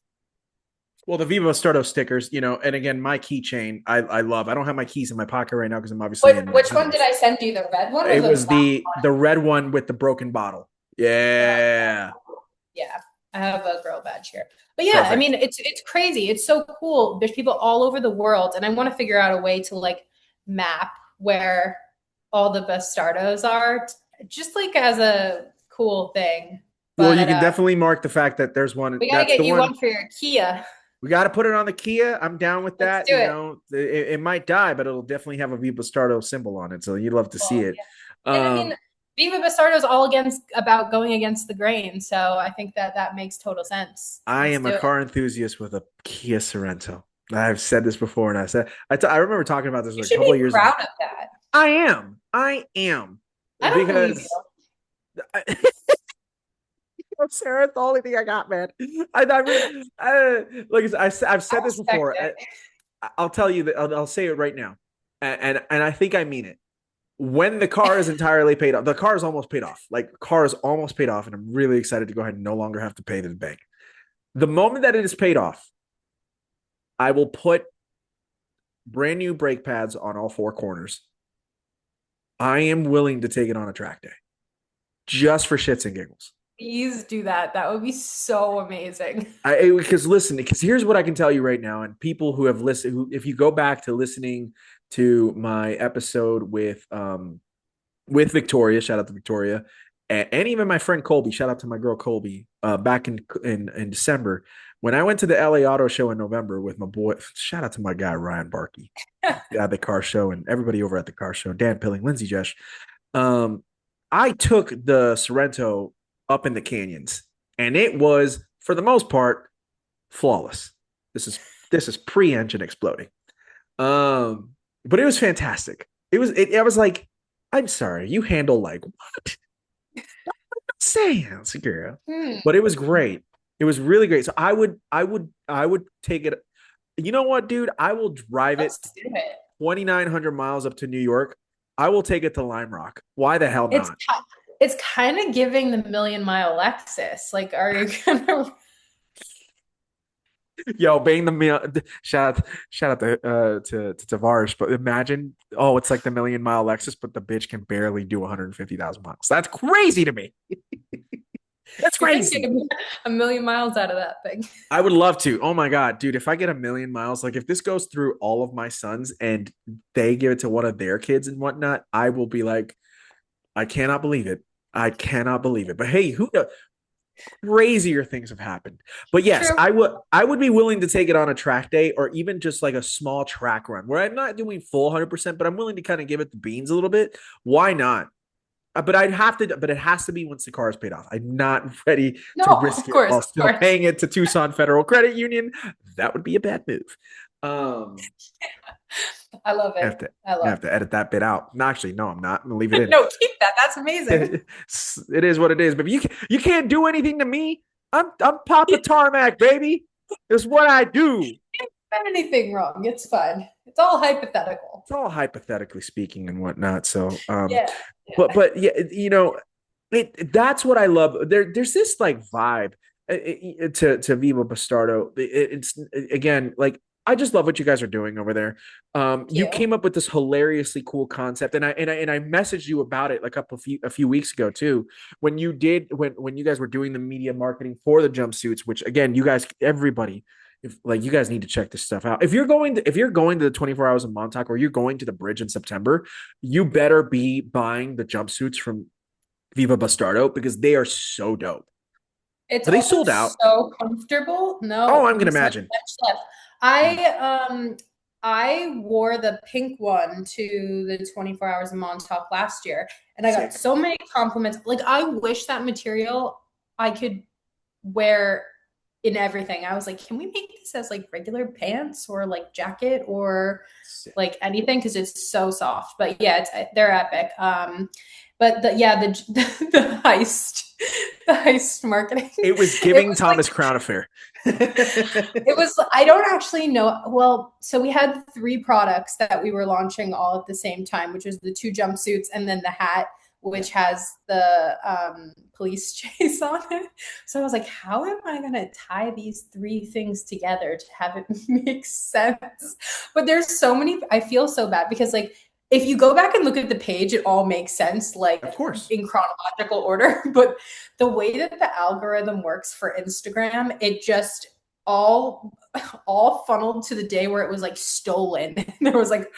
Well, the Viva Stardo stickers, and again, my keychain, I love. I don't have my keys in my pocket right now because I'm obviously in Which one did Honduras. I send you? The red one or It the was black the red one with the broken bottle. one? Yeah, Yeah, I have a girl badge here. But yeah, I perfect. mean, it's crazy. It's so cool. There's people all over the world, and I want to figure out a way to like map where all the bastardos are, just like as a cool thing. Well, you But can definitely mark the fact that there's one. we got to That's get the you one. one for your Kia. We got to put it on the Kia. I'm down with Let's that. do it. It might die, but it'll definitely have a Viva Stardo symbol on it. So you'd love to see Cool. it. And I mean, Um, Viva Bastardo is all against about going against the grain. So I think that that makes total sense. I Let's am a do it. car enthusiast with a Kia Sorento. I've said this before, and I remember talking about this You like a should couple be of years ago. proud of that. I am, I don't believe you. because I, Sarah, it's the only thing I got, man. Like I've I said this respect before. it. I'll tell you that I'll say it right now, and I think I mean it. When the car is entirely paid off, the car is almost paid off. Like car is almost paid off, and I'm really excited to go ahead and no longer have to pay the bank. The moment that it is paid off, I will put brand new brake pads on all four corners. I am willing to take it on a track day just for shits and giggles. Please do that. That would be so amazing. Because listen, because here's what I can tell you right now, and people who have listened, who if you go back to listening to my episode with Victoria, shout out to Victoria, and even my friend Colby, shout out to my girl Colby, back in December when I went to the LA Auto Show in November with my boy. Shout out to my guy Ryan Barkey, at the car show, and everybody over at the car show, Dan Pilling, Lindsay Jesh. Um, I took the Sorrento up in the canyons, and it was for the most part flawless. This is pre-engine exploding. But it was fantastic. I was like, I'm sorry, you handle like what? Saying, girl. Hmm. But it was great. It was really great. So I would take it. You know what, dude? I will drive it Let's do it. 2,900 miles up to New York. I will take it to Lime Rock. Why the hell It's not? it's kind of giving the million mile Lexus. Like, are you gonna Yo, bang the meal. Shout out to Tavares. But imagine, it's like the million mile Lexus, but the bitch can barely do 150,000 miles. That's crazy to me. That's you're gonna crazy. get a million miles out of that thing? I would love to. Oh my God, dude. If I get a million miles, like if this goes through all of my sons and they give it to one of their kids and whatnot, I will be like, I cannot believe it. I cannot believe it. But hey, who knows? Crazier things have happened. But yes, True. I would be willing to take it on a track day or even just like a small track run where I'm not doing full 100%, but I'm willing to kind of give it the beans a little bit. Why not? But I'd have to, but it has to be once the car is paid off. I'm not ready No, to risk of it course, while of still course. paying it to Tucson Federal Credit Union. That would be a bad move. Um, I love I it. have to I I love have to edit that bit out. No, actually, no, I'm not. I'm gonna leave it it. in. No, keep that. That's amazing. It is what it is. But you can't do anything to me. I'm Papa Tarmac, baby. It's what I do. Not anything wrong. It's fine. It's all hypothetical. It's all hypothetically speaking and whatnot. So, Yeah. but yeah, that's what I love. There's this like vibe to Viva Bastardo. It's again like I just love what you guys are doing over there. Thank You you. came up with this hilariously cool concept, and I messaged you about it like a few weeks ago too. When you guys were doing the media marketing for the jumpsuits, which again, you guys, everybody, if like you guys need to check this stuff out. If you're going to the 24 hours of Montauk or you're going to the bridge in September, you better be buying the jumpsuits from Viva Bastardo because they are so dope. It's Are they also sold out? so comfortable. Oh, No, I'm we gonna still have imagine. a bunch left. I wore the pink one to the 24 hours of Montauk last year, and I got Sick. so many compliments. Like, I wish that material, I could wear in everything. I was like, can we make this as like regular pants or like jacket or Sick. like anything? Because it's so soft. But yeah, they're epic. But the the heist marketing. It was It giving was like Thomas Crown Affair. it was, I don't actually know. Well, so we had three products that we were launching all at the same time, which was the two jumpsuits and then the hat, Yeah. which has the police chase on it. So I was like, how am I going to tie these three things together to have it make sense? But there's so many, I feel so bad because like, if you go back and look at the page, it all makes sense, Of like course. in chronological order. But the way that the algorithm works for Instagram, it just all all funneled to the day where it was like stolen. There was like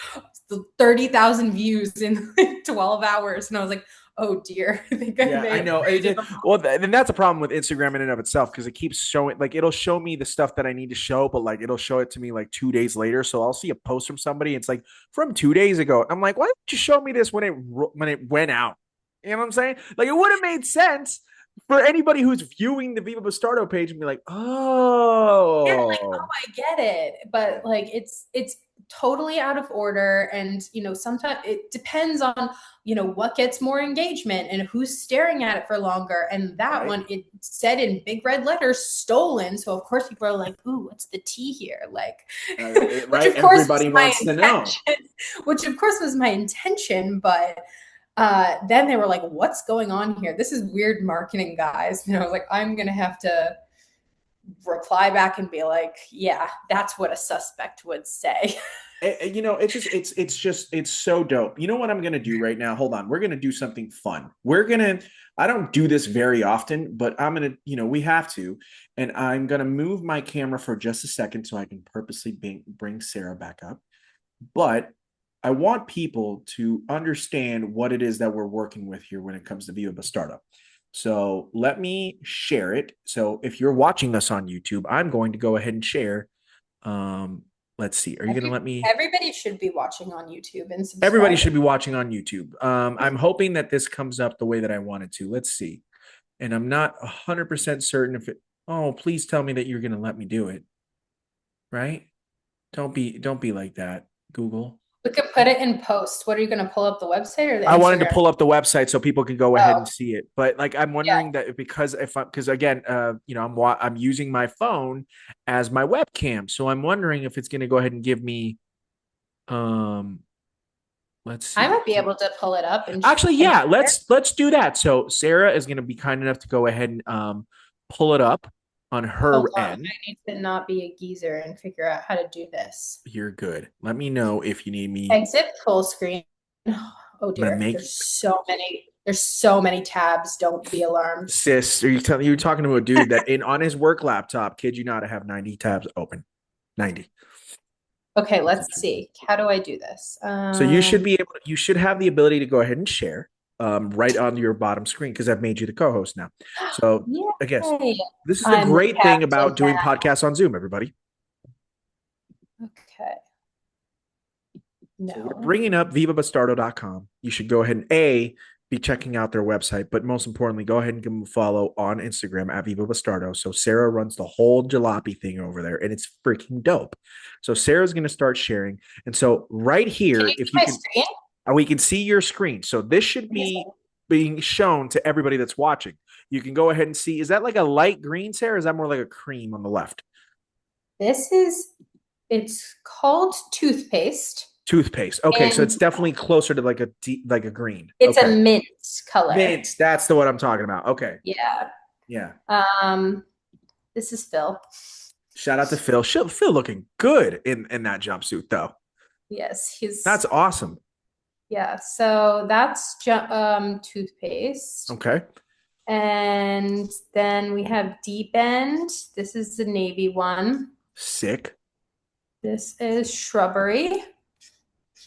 30,000 views in like 12 hours. And I was like, oh dear, I think I Yeah, may I have know. created them. Well, then that's a problem with Instagram in and of itself because it keeps showing, like, it'll show me the stuff that I need to show, but like, it'll show it to me like 2 days later. So I'll see a post from somebody. It's like from 2 days ago. I'm like, why didn't you show me this when it went out? You know what I'm saying? Like, it would have made sense for anybody who's viewing the Viva Bastardo page and be like, Yeah, like, oh, oh, I get it. yeah, But like it's totally out of order. And sometimes it depends on, what gets more engagement and who's staring at it for longer. And that right, one, it said in big red letters, stolen. So of course people are like, ooh, what's the tea here? Like, which right. of course was Everybody my wants to know. intention, which of course was my intention, but then they were like, what's going on here? This is weird marketing, guys. And I was like, I'm gonna have to reply back and be like, yeah, that's what a suspect would say. It's so dope. You know what I'm gonna do right now? Hold on, we're gonna do something fun. I don't do this very often, but we have to, and I'm gonna move my camera for just a second so I can purposely bring Sarah back up. But I want people to understand what it is that we're working with here when it comes to Viva Bastardo. So let me share it. So if you're watching us on YouTube, I'm going to go ahead and share. Um, let's see. Are you going to let me? Everybody should be watching on YouTube and Everybody subscribing. should be watching on YouTube. I'm hoping that this comes up the way that I want it to. Let's see. And I'm not 100% certain if it. Oh, please tell me that you're going to let me do it. Right? Don't be like that, Google. We could put it in post. What are you going to pull up the website or the I wanted to Instagram? pull up the website so people can go ahead Oh, and see it. But like, I'm yeah. wondering that because again, I'm using my phone as my webcam, so I'm wondering if it's going to go ahead and give me. Um, let's I see. might be able to pull it up and Actually, can yeah, share. let's do that. So Sarah is going to be kind enough to go ahead and pull it up on her Hold on. I end. need to not be a geezer and figure out how to do this. You're good. Let me know if you need me. Exit full screen. Oh I'm gonna dear. make There's so many. There's so many tabs. Don't be alarmed. sis. You're talking to a dude that in on his work laptop, kid you not, to have 90 tabs open. 90. Okay, let's see. How do I do this? So you should have the ability to go ahead and share right on your bottom screen because I've made you the co-host now. So I guess Yay. this is the I'm the great thing captain about doing podcasts on Zoom, everybody. now. Okay. So we're No. bringing up vivabastardo.com. You should go ahead and be checking out their website, but most importantly, go ahead and give them a follow on Instagram at Viva Bastardo. So Sarah runs the whole jalopy thing over there, and it's freaking dope. So Sarah's going to start sharing, and so right Can here, you see if you my can, screen? we can see your screen. So this should be being shown to everybody that's watching. You can go ahead and see. Is that like a light green, Sarah? Or is that more like a cream on the left? It's called toothpaste. Toothpaste. Okay, so it's And definitely closer to like like a green. it's a Okay, mint color. mint. That's the what I'm talking about. Okay, Yeah. yeah. Um, this is Phil. Shout out to Phil. Phil looking good in that jumpsuit though. Yes, That's awesome. yeah. So that's toothpaste. Okay. And then we have Deep End. This is the navy one. Sick. This is Shrubbery.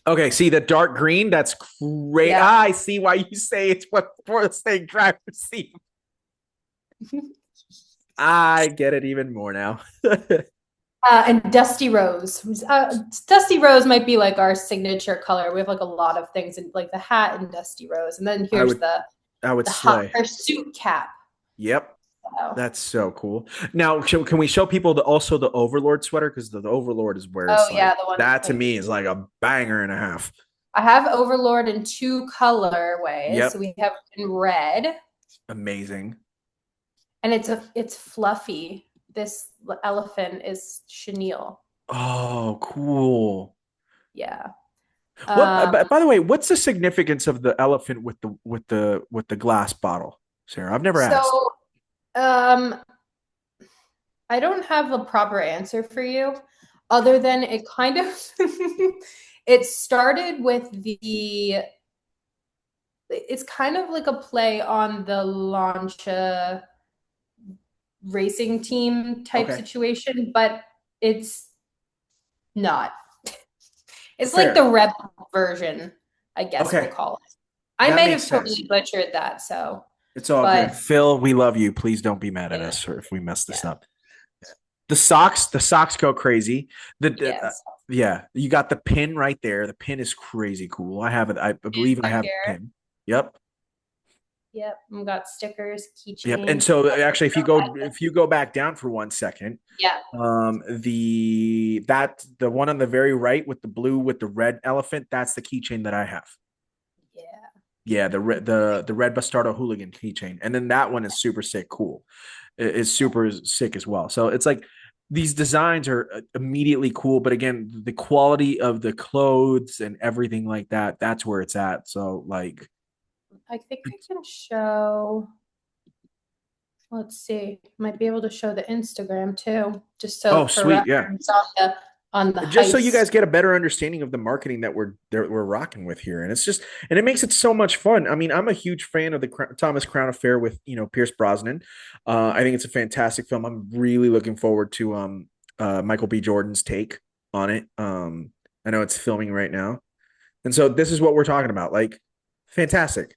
Okay, see the dark green? That's great. Yeah. Ah, I see why you say it's what Forest State drivers see. I get it even more now. And Dusty Rose. Dusty Rose might be like our signature color. We have like a lot of things in like the hat and Dusty Rose. And then I here's would I would the hot slay. pursuit cap. Yep. So, That's so cool. Now, can we show people also the Overlord sweater? Because the Overlord is where oh it's like yeah, the one that to like me is like a banger and a half. I have Overlord in two colorways. So Yep. we have in red, Amazing. and it's fluffy. This elephant is chenille. Oh, cool. Yeah. What Um, by the way, what's the significance of the elephant with the glass bottle, Sarah? I've never asked. so um, I don't have a proper answer for you, other than it kind of it started with the it's kind of like a play on the Lancia racing team type Okay. situation, but it's not. It's like the Fair. rebel version, I guess we'll Okay. call it. I That might makes have sense. totally butchered that, so It's all but good. Phil, we love you. Please don't be mad at yeah, us or if we mess this yeah, up. The socks go crazy. yes. Yeah, you got the pin right there. The pin is crazy cool. I have it. I believe I Back have the here. pin. Yep. Yep, we got stickers, Yep. And keychain. so actually if you go back down for 1 second, Yeah, the one on the very right with the blue with the red elephant, that's the keychain that I have. yeah. Yeah, the red Bastardo hooligan keychain. And then that one is super sick cool. Is super sick as well. So it's like these designs are immediately cool, but again, the quality of the clothes and everything like that, that's where it's at. So like I think I can show. Let's see. Might be able to show the Instagram too, just so oh for sweet, yeah. reference on the Just so you heist. guys get a better understanding of the marketing that we're rocking with here, and it's just and it makes it so much fun. I mean, I'm a huge fan of the Thomas Crown Affair with Pierce Brosnan. I think it's a fantastic film. I'm really looking forward to Michael B. Jordan's take on it. I know it's filming right now, and so this is what we're talking about. Like, fantastic.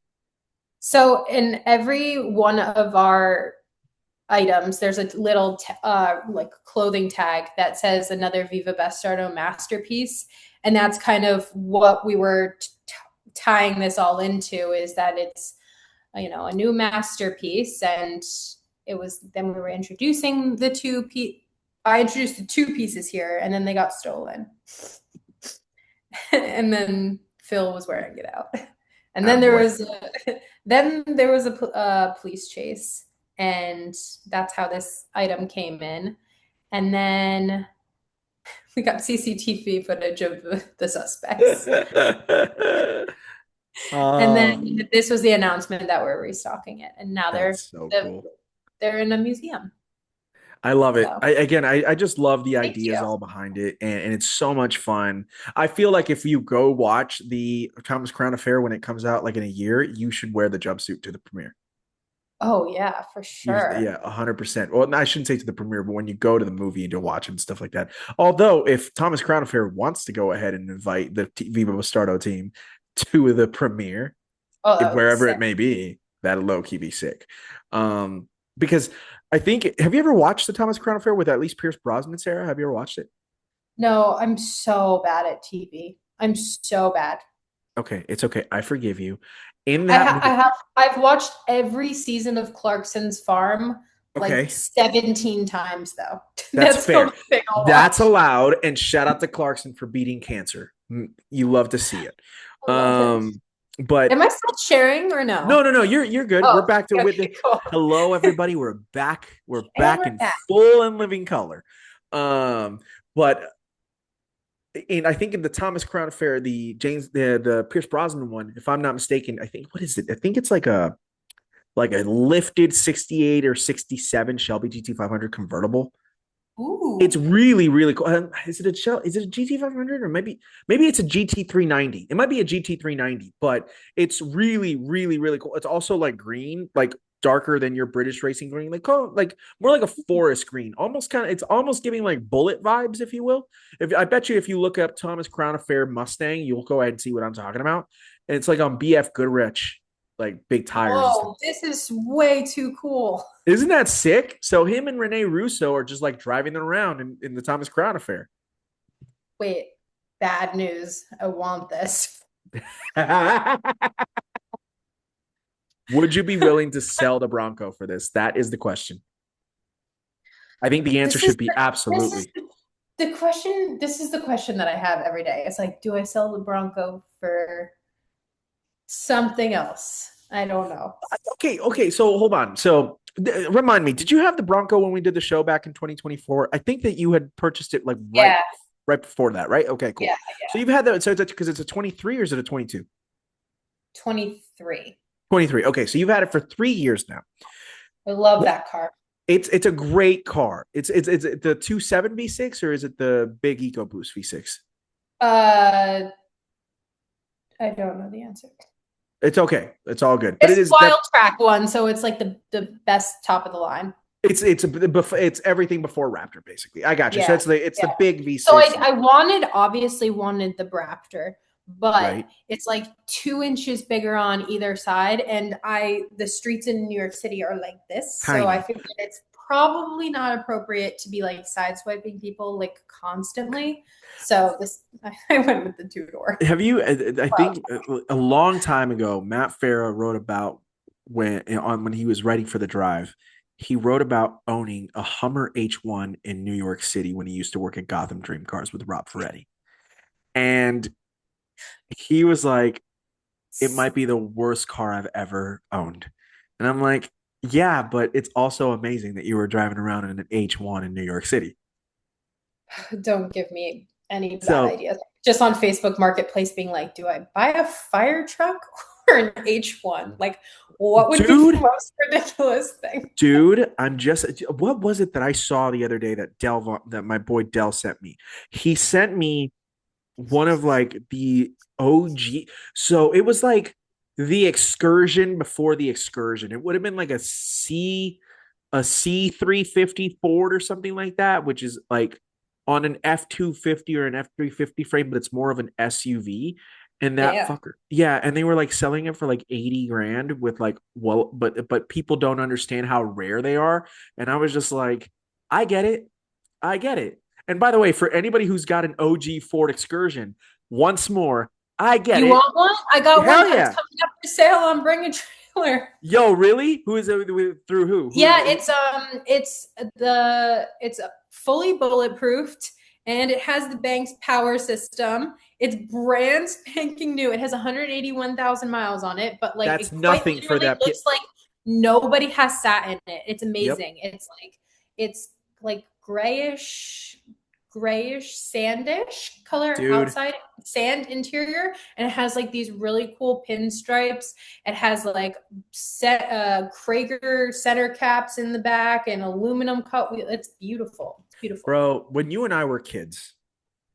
So in every one of our items, there's a little like clothing tag that says another Viva Bastardo masterpiece, and that's kind of what we were tying this all into is that it's a new masterpiece, and it was then we were introducing the I introduced the two pieces here, and then they got stolen, and then Phil was wearing it out, and then there Boy. was a police chase, and that's how this item came in, and then we got CCTV footage of the suspects, and Oh, then this was the announcement that we're restocking it, and now that's so cool. they're in a museum. I love it. So I just love the thank you. ideas all behind it, and it's so much fun. I feel like if you go watch the Thomas Crown Affair when it comes out, like in a year, you should wear the jumpsuit to the premiere. Oh yeah, for sure. Yeah, 100%. Well, I shouldn't say to the premiere, but when you go to the movie to watch it and stuff like that. Although, if Thomas Crown Affair wants to go ahead and invite the Viva Bastardo team to the premiere, Oh, that would be wherever sick. it may be, that'll low key be sick. Because I think, have you ever watched the Thomas Crown Affair with at least Pierce Brosnan, Sarah? Have you ever watched it? No, I'm so bad at TV. I'm so bad. Okay, it's okay. I forgive you. In that movie, I've watched every season of Clarkson's Farm like okay, 17 times though. that's That's the fair. only thing I'll That's watch. allowed. And shout out to Clarkson for beating cancer. You love to see it. I love him. Um, but Am I still sharing or no, no? no, no. You're good. We're Oh, back to with okay, the cool. hello, everybody. We're back. We're And back we're in back. full and living color. But and I think in the Thomas Crown Affair, the Pierce Brosnan one, if I'm not mistaken, I think what is it? I think it's like a lifted 68 or 67 Shelby GT500 convertible. It's Ooh. really really cool. Is it a Shell? Is it a GT500 or maybe it's a GT390? It might be a GT390, but it's really really really cool. It's also like green, like darker than your British racing green, like more like a forest green, almost kind of. It's almost giving like bullet vibes, if you will. If I bet you if you look up Thomas Crown Affair Mustang, you'll go ahead and see what I'm talking about. And it's like on BF Goodrich, like big tires and stuff. Whoa, this is way too cool. Isn't that sick? So him and Rene Russo are just like driving them around in the Thomas Crown Affair. Wait, bad news. I want this. Would you be willing to sell the Bronco for this? That is the question. I think the answer This is should be this is absolutely. the question. This is the question that I have every day. It's like, do I sell the Bronco for something else? I don't know. Okay. So hold on. So remind me, did you have the Bronco when we did the show back in 2024? I think that you had purchased it like Yeah, right before that, right? Okay, cool. yeah, So yeah. you've had that. So it's because it's a 23 or is it a 22? 23. 23. Okay, so you've had it for 3 years now. I love that car. It's a great car. It's the 2.7 V6 or is it the big EcoBoost V6? Uh, I don't know the answer. It's okay. It's all good. But It's it is Wild Track one, so it's like the best top of the line. it's everything before Raptor basically. I got you. So Yeah, it's the yeah. big So V6, I obviously wanted the Raptor, but right? it's like 2 inches bigger on either side, and the streets in New York City are like this, so I Tiny. figured it's probably not appropriate to be like sideswiping people like constantly. So this I went with the 2 door. Have you? I Well, think a long time ago, Matt Farah wrote about when he was writing for the Drive. He wrote about owning a Hummer H1 in New York City when he used to work at Gotham Dream Cars with Rob Ferretti, and he was like, "It might be the worst car I've ever owned," and I'm like, "Yeah, but it's also amazing that you were driving around in an H1 in New York City." don't give me any bad So ideas. Just on Facebook Marketplace being like, do I buy a fire truck or an H1? Like, what would be the dude, most ridiculous thing? I'm just what was it that I saw the other day that my boy Dell sent me? He sent me one of like the OG. So it was like the excursion before the excursion. It would have been like a C350 Ford or something like that, which is like on an F250 or an F350 frame, but it's more of an SUV. And that Damn. fucker, yeah, and they were like selling it for like 80 grand with like, well, but people don't understand how rare they are. And I was just like, I get it. I get it. And by the way, for anybody who's got an OG Ford Excursion, once more, I get You it. want one? I got one. Hell It's yeah. coming up for sale on Bring a Trailer. Yo, really? Who is it through who? Yeah, it's fully bulletproofed and it has the bank's power system. It's brand spanking new. It has 181,000 miles on it, but like That's it quite nothing for literally that. looks like nobody has sat in it. It's Yep. amazing. It's like grayish sandish color Dude, outside, sand interior, and it has like these really cool pinstripes. It has like Krager center caps in the back and aluminum cut wheel. It's beautiful. It's beautiful. bro, when you and I were kids,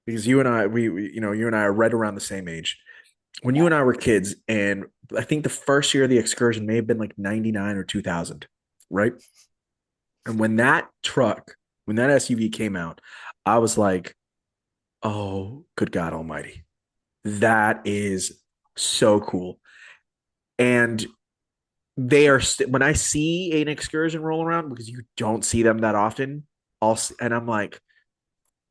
because you and I, you and I are right around the same age. When you Yeah. and I were kids, and I think the first year of the excursion may have been like 99 or 2000, right? And when that SUV came out, I was like, oh, good God Almighty. That is so cool. And when I see an excursion roll around, because you don't see them that often, and I'm like,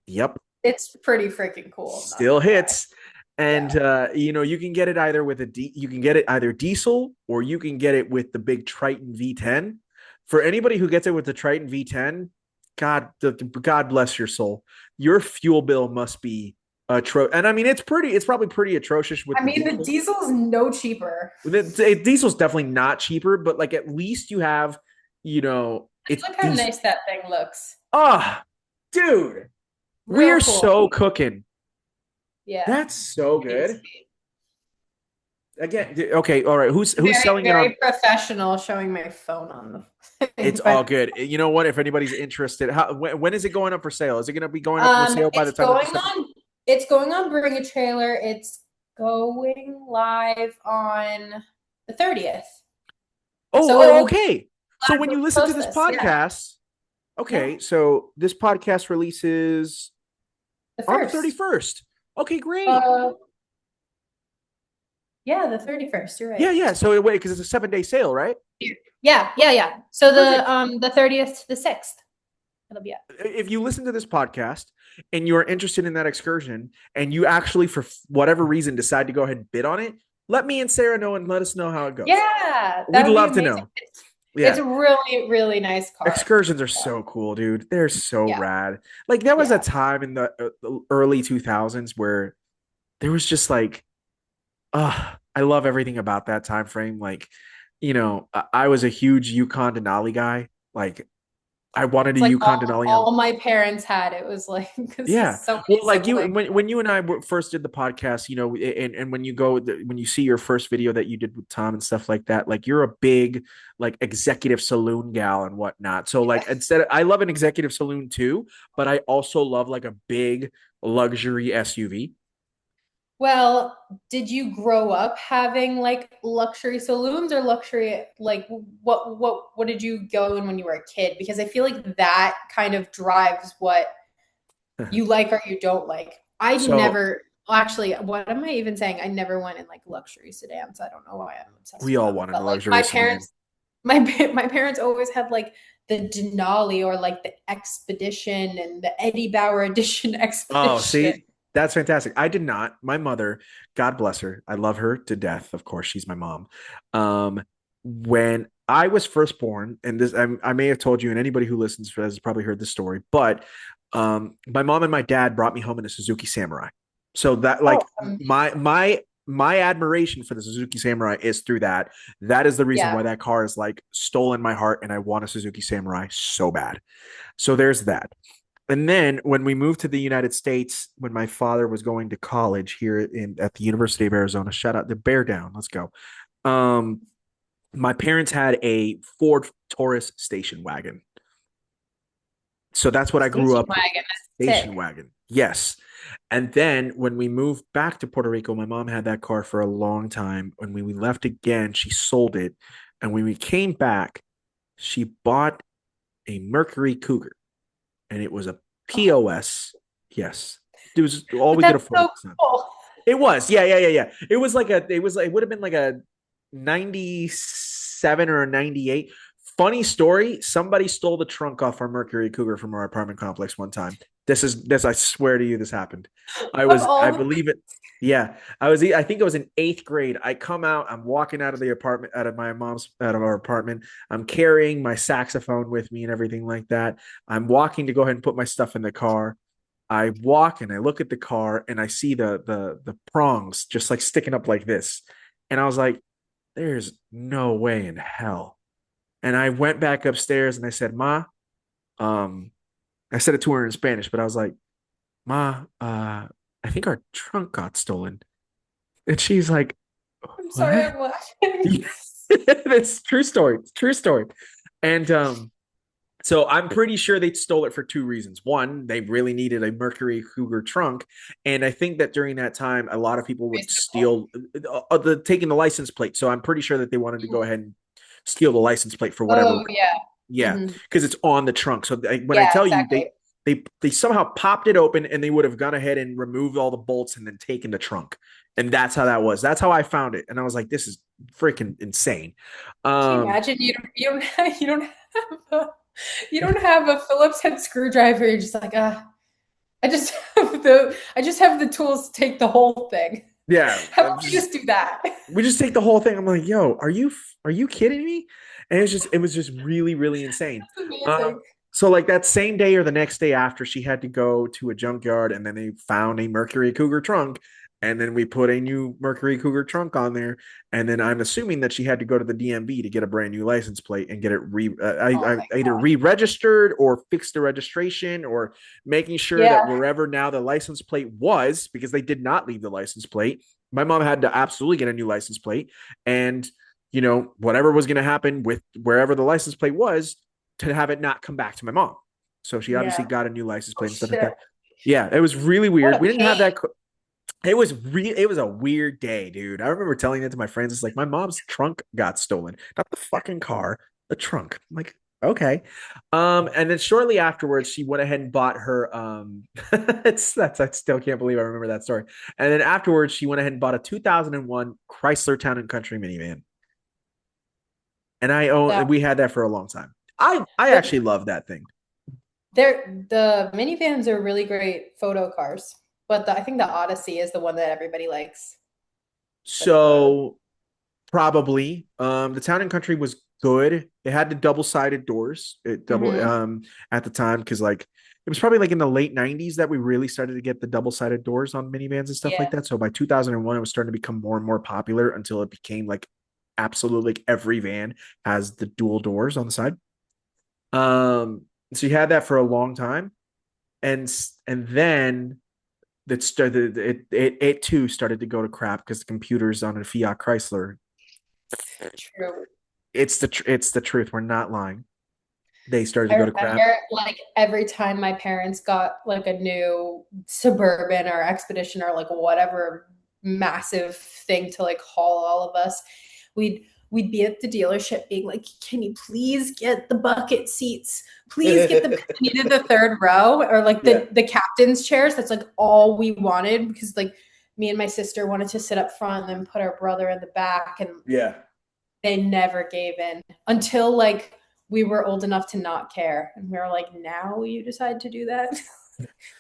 yep, It's pretty freaking cool. I'm not still gonna lie. hits. Yeah. And you can get it either you can get it either diesel or you can get it with the big Triton V10. For anybody who gets it with the Triton V10, God bless your soul. Your fuel bill must be and I mean it's probably pretty atrocious with I the mean, the diesel. diesel is no cheaper. Diesel's definitely not cheaper, but like at least you have, it's Look how diesel. nice that thing looks. Ah, oh, dude, we Real are cool. so cooking. Yeah. That's so It's good. Again, okay, all right. Who's very, selling it on? very professional showing my phone on the It's thing. all But good. You know what? If anybody's interested, when is it going up for sale? Is it going to be going up for sale by the it's time of going this episode? on it's going on Bring a Trailer. It's going live on the 30th. Oh, So it oh, will be okay. So live when when you we listen to post this this. Yeah. podcast, Yeah. okay, so this podcast releases The on the first. 31st. Okay, great. Uh yeah, the 31st. You're Yeah, right. yeah. So wait, because it's a 7-day sale, right? Yeah. So Perfect. the 30th to the 6th. It'll be up. If you listen to this podcast and you're interested in that excursion and you actually, for whatever reason, decide to go ahead and bid on it, Let me and Sarah know and let us know how it goes. Yeah, that We'd would be love to amazing. know. It's Yeah. a really, really nice car. Excursions are So, so cool, dude. They're so yeah, rad. Like there was a yeah. time in the early 2000s where there was just like, I love everything about that time frame. Like, I was a huge Yukon Denali guy. Like, I wanted a It's like Yukon Denali on. all my parents had. It was like because Yeah. so Well, many like you, siblings. when you and I first did the podcast, and when you go, when you see your first video that you did with Tom and stuff like that, like you're a big, like executive saloon gal and whatnot. So like, I love an executive saloon too, but I also love like a big luxury SUV. Well, did you grow up having like luxury saloons or luxury like what did you go in when you were a kid? Because I feel like that kind of drives what you like or you don't like. I So never well, actually, what am I even saying? I never went in like luxury sedans. I don't know why I'm obsessed we with all them. wanted a But like luxury sedan. my parents always had like the Denali or like the Expedition and the Eddie Bauer Edition Oh, Expedition. see, that's fantastic. I did not. My mother, God bless her, I love her to death. Of course, she's my mom. When I was first born, and I may have told you, and anybody who listens has probably heard this story, but my mom and my dad brought me home in a Suzuki Samurai. So that, Oh, like, my admiration for the Suzuki Samurai is through that. That is the reason yeah. why that car is like stolen my heart, and I want a Suzuki Samurai so bad. So there's that. And then when we moved to the United States, when my father was going to college here at the University of Arizona, shout out the Bear Down, let's go. Um, my parents had a Ford Taurus station wagon, so that's what I grew Station up with. wagon. That's Station sick. wagon, yes. And then when we moved back to Puerto Rico, my mom had that car for a long time. When we left again, she sold it, and when we came back, she bought a Mercury Cougar, and it was a POS. Yes, it was all But we could that's afford at so the time. cool. It was, yeah, yeah, yeah, yeah. It would have been like a 97 or a 98. Funny story, somebody stole the trunk off our Mercury Cougar from our apartment complex one time. I swear to you, this happened. Of I all the believe it. Yeah, I think it was in eighth grade. I come out, I'm walking out of the apartment, out of our apartment. I'm carrying my saxophone with me and everything like that. I'm walking to go ahead and put my stuff in the car. I walk and I look at the car and I see the prongs just like sticking up like this. And I was like, there's no way in hell. And I went back upstairs and I said, Ma, um, I said it to her in Spanish, but I was like, Ma, I think our trunk got stolen. And she's like, I'm sorry, what? I'm laughing. It's true story. It's true story. And so I'm pretty sure they stole it for two reasons. One, they really needed a Mercury Cougar trunk, and I think that during that time, a lot of people would Reasonable. steal taking the license plate. So I'm pretty sure that they wanted to go ahead and steal the license plate for whatever. Oh yeah. Yeah, Mhm. because it's on the trunk. So when I Yeah, tell you exactly. they somehow popped it open and they would have gone ahead and removed all the bolts and then taken the trunk, and that's how that was. That's how I found it, and I was like, this is freaking insane. Can you Um, imagine you don't have a Phillips head screwdriver. You're just like, I just have the tools to take the whole thing. yeah, How about we just do that? we just take the whole thing. I'm like, yo, are you kidding me? And it was just really, really insane. That's Um, amazing. so like that same day or the next day after, she had to go to a junkyard, and then they found a Mercury Cougar trunk, and then we put a new Mercury Cougar trunk on there, and then I'm assuming that she had to go to the DMV to get a brand new license plate and get it Oh I my either God. re-registered or fixed the registration, or making sure that Yeah. wherever now the license plate was, because they did not leave the license plate, my mom had to absolutely get a new license plate, and whatever was going to happen with wherever the license plate was, to have it not come back to my mom. So she obviously Yeah. got a new license Oh plate and stuff like shit. that. Yeah, it was really What weird. a We didn't have pain. that. It was a weird day, dude. I remember telling it to my friends. It's like my mom's trunk got stolen, not the fucking car, the trunk. I'm like, okay. And then shortly afterwards, she went ahead and bought her. I still can't believe I remember that story. And then afterwards, she went ahead and bought a 2001 Chrysler Town and Country minivan, and That we had that for a long time. I the actually love that thing. the minivans are really great photo cars, but I think the Odyssey is the one that everybody likes. That's hilarious. So probably. The Town and Country was good. It had the double-sided doors. It double Mm-hmm. at the time because like it was probably like in the late 90s that we really started to get the double-sided doors on minivans and stuff Yeah. like that. So by 2001, it was starting to become more and more popular until it became like absolutely like every van has the dual doors on the side. So you had that for a long time, and then that started it too started to go to crap because the computers on a Fiat Chrysler. True. It's the truth. We're not lying. They started to I go to crap. remember like every time my parents got like a new Suburban or Expedition or like whatever massive thing to like haul all of us, we'd be at the dealership being like, "Can you please get the bucket seats? Please get the because we needed the third row or like Yeah. the captain's chairs." That's like all we wanted because like me and my sister wanted to sit up front and then put our brother in the back, and Yeah. they never gave in until like we were old enough to not care. And we were like, now you decide to do that?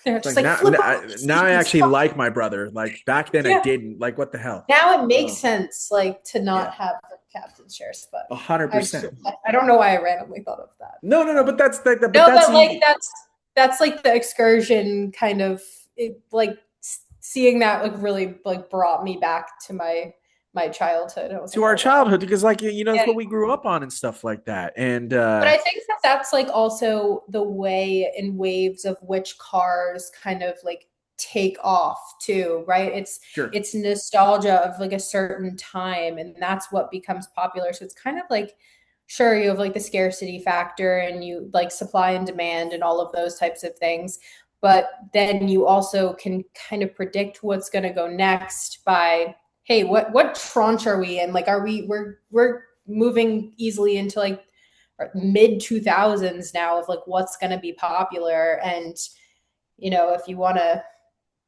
They're It's just like like, now, flip over your now I seat. actually Stop. like my brother. Like back then I Yeah. didn't. Like what the hell? Now it makes Oh, sense, like, to not yeah. have the captain's chair but a hundred I just, percent. I don't know why I randomly thought of that. No, no, no. But that's like but No, that's but like you. that's like the excursion kind of it, like seeing that like really like brought me back to my childhood. I was To like, our oh wow. childhood because like that's Yeah. what we grew up on and stuff like that. And But I think that that's like also the way in waves of which cars kind of like take off too, right? sure. It's nostalgia of like a certain time and that's what becomes popular. So it's kind of like sure you have like the scarcity factor and you like supply and demand and all of those types of things, but then you also can kind of predict what's going to go next by hey, what tranche are we in? Like are we're moving easily into like mid 2000s now of like what's going to be popular and if you want to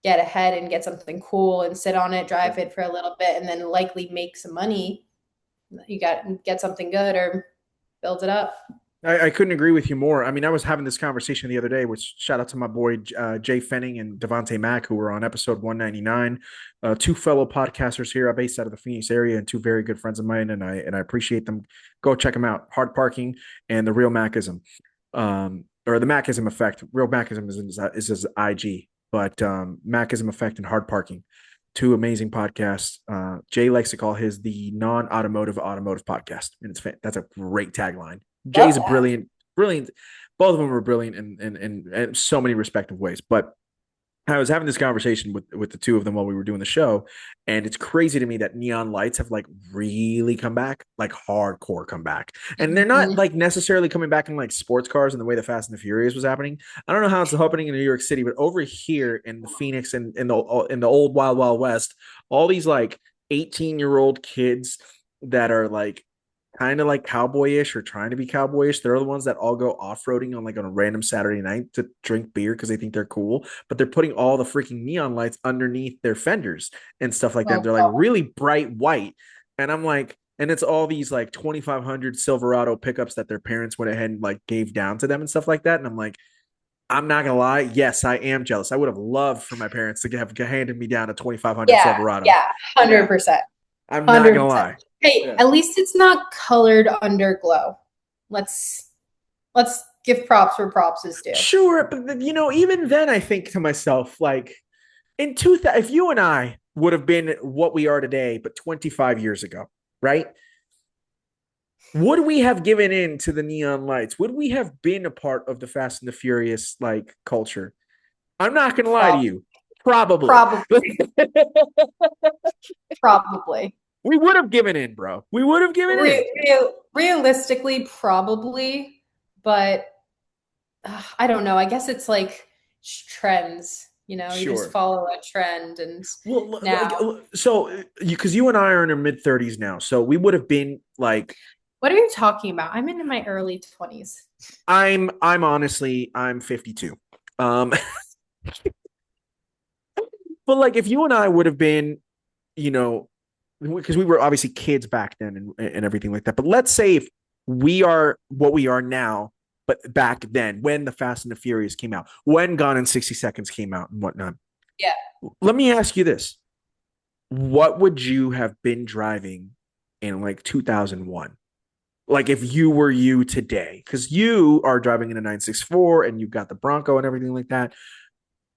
get ahead and get something cool and sit on it drive it for a little bit and then likely make some money you got get something good or build it up. I couldn't agree with you more. I mean, I was having this conversation the other day, which shout out to my boy Jay Fenning and Devontae Mack, who were on episode 199. Two fellow podcasters here, based out of the Phoenix area, and two very good friends of mine, and I appreciate them. Go check them out. Hard Parking and the Real Macism, or the Macism Effect. Real Macism is his IG, but Macism Effect and Hard Parking, two amazing podcasts. Jay likes to call his the non-automotive automotive podcast, and that's a great tagline. Jay's Love a that. brilliant. Both of them are brilliant in so many respective ways. But I was having this conversation with the two of them while we were doing the show, and it's crazy to me that neon lights have like really come back, like hardcore come back, and they're not Mhm. like necessarily coming back in like sports cars and the way the Fast and the Furious was happening. I don't know how it's happening in New York City, but over here in the Phoenix and in the old Wild West, all these like 18-year-old kids that are like kind of like cowboyish or trying to be cowboyish. They're the ones that all go off-roading on a random Saturday night to drink beer because they think they're cool, but they're putting all the freaking neon lights underneath their fenders and stuff like that. Oh They're like god. really bright white. And I'm like, and it's all these like 2500 Silverado pickups that their parents went ahead and like gave down to them and stuff like that. And I'm like, I'm not gonna lie. Yes, I am jealous. I would have loved for my parents to have handed me down a 2500 Yeah, Silverado. yeah, Yeah, 100%. I'm not gonna 100%. lie. Hey, Yeah. at least it's not colored underglow. let's let's give props where props is due. Sure, but even then, I think to myself, like, in 2000, if you and I would have been what we are today, but 25 years ago, right? Would we have given in to the neon lights? Would we have been a part of the Fast and the Furious like culture? I'm not gonna lie to Prob- you, probably. Probably, probably. We would have given in, bro. We would have given in. Realistically, probably, but I don't know. I guess it's like trends. You just Sure. follow a trend, and Well, now, like, so because you and I are in our mid 30s now, so we would have been like, what are you talking about? I'm in my early 20s. I'm honestly, I'm 52. Um, but like, if you and I would have been, you know, because we were obviously kids back then and everything like that. But let's say if we are what we are now, but back then, when the Fast and the Furious came out, when Gone in 60 Seconds came out and whatnot, Yeah. let me ask you this. what would you have been driving in like 2001? Like if you were you today, because you are driving in a 964 and you've got the Bronco and everything like that.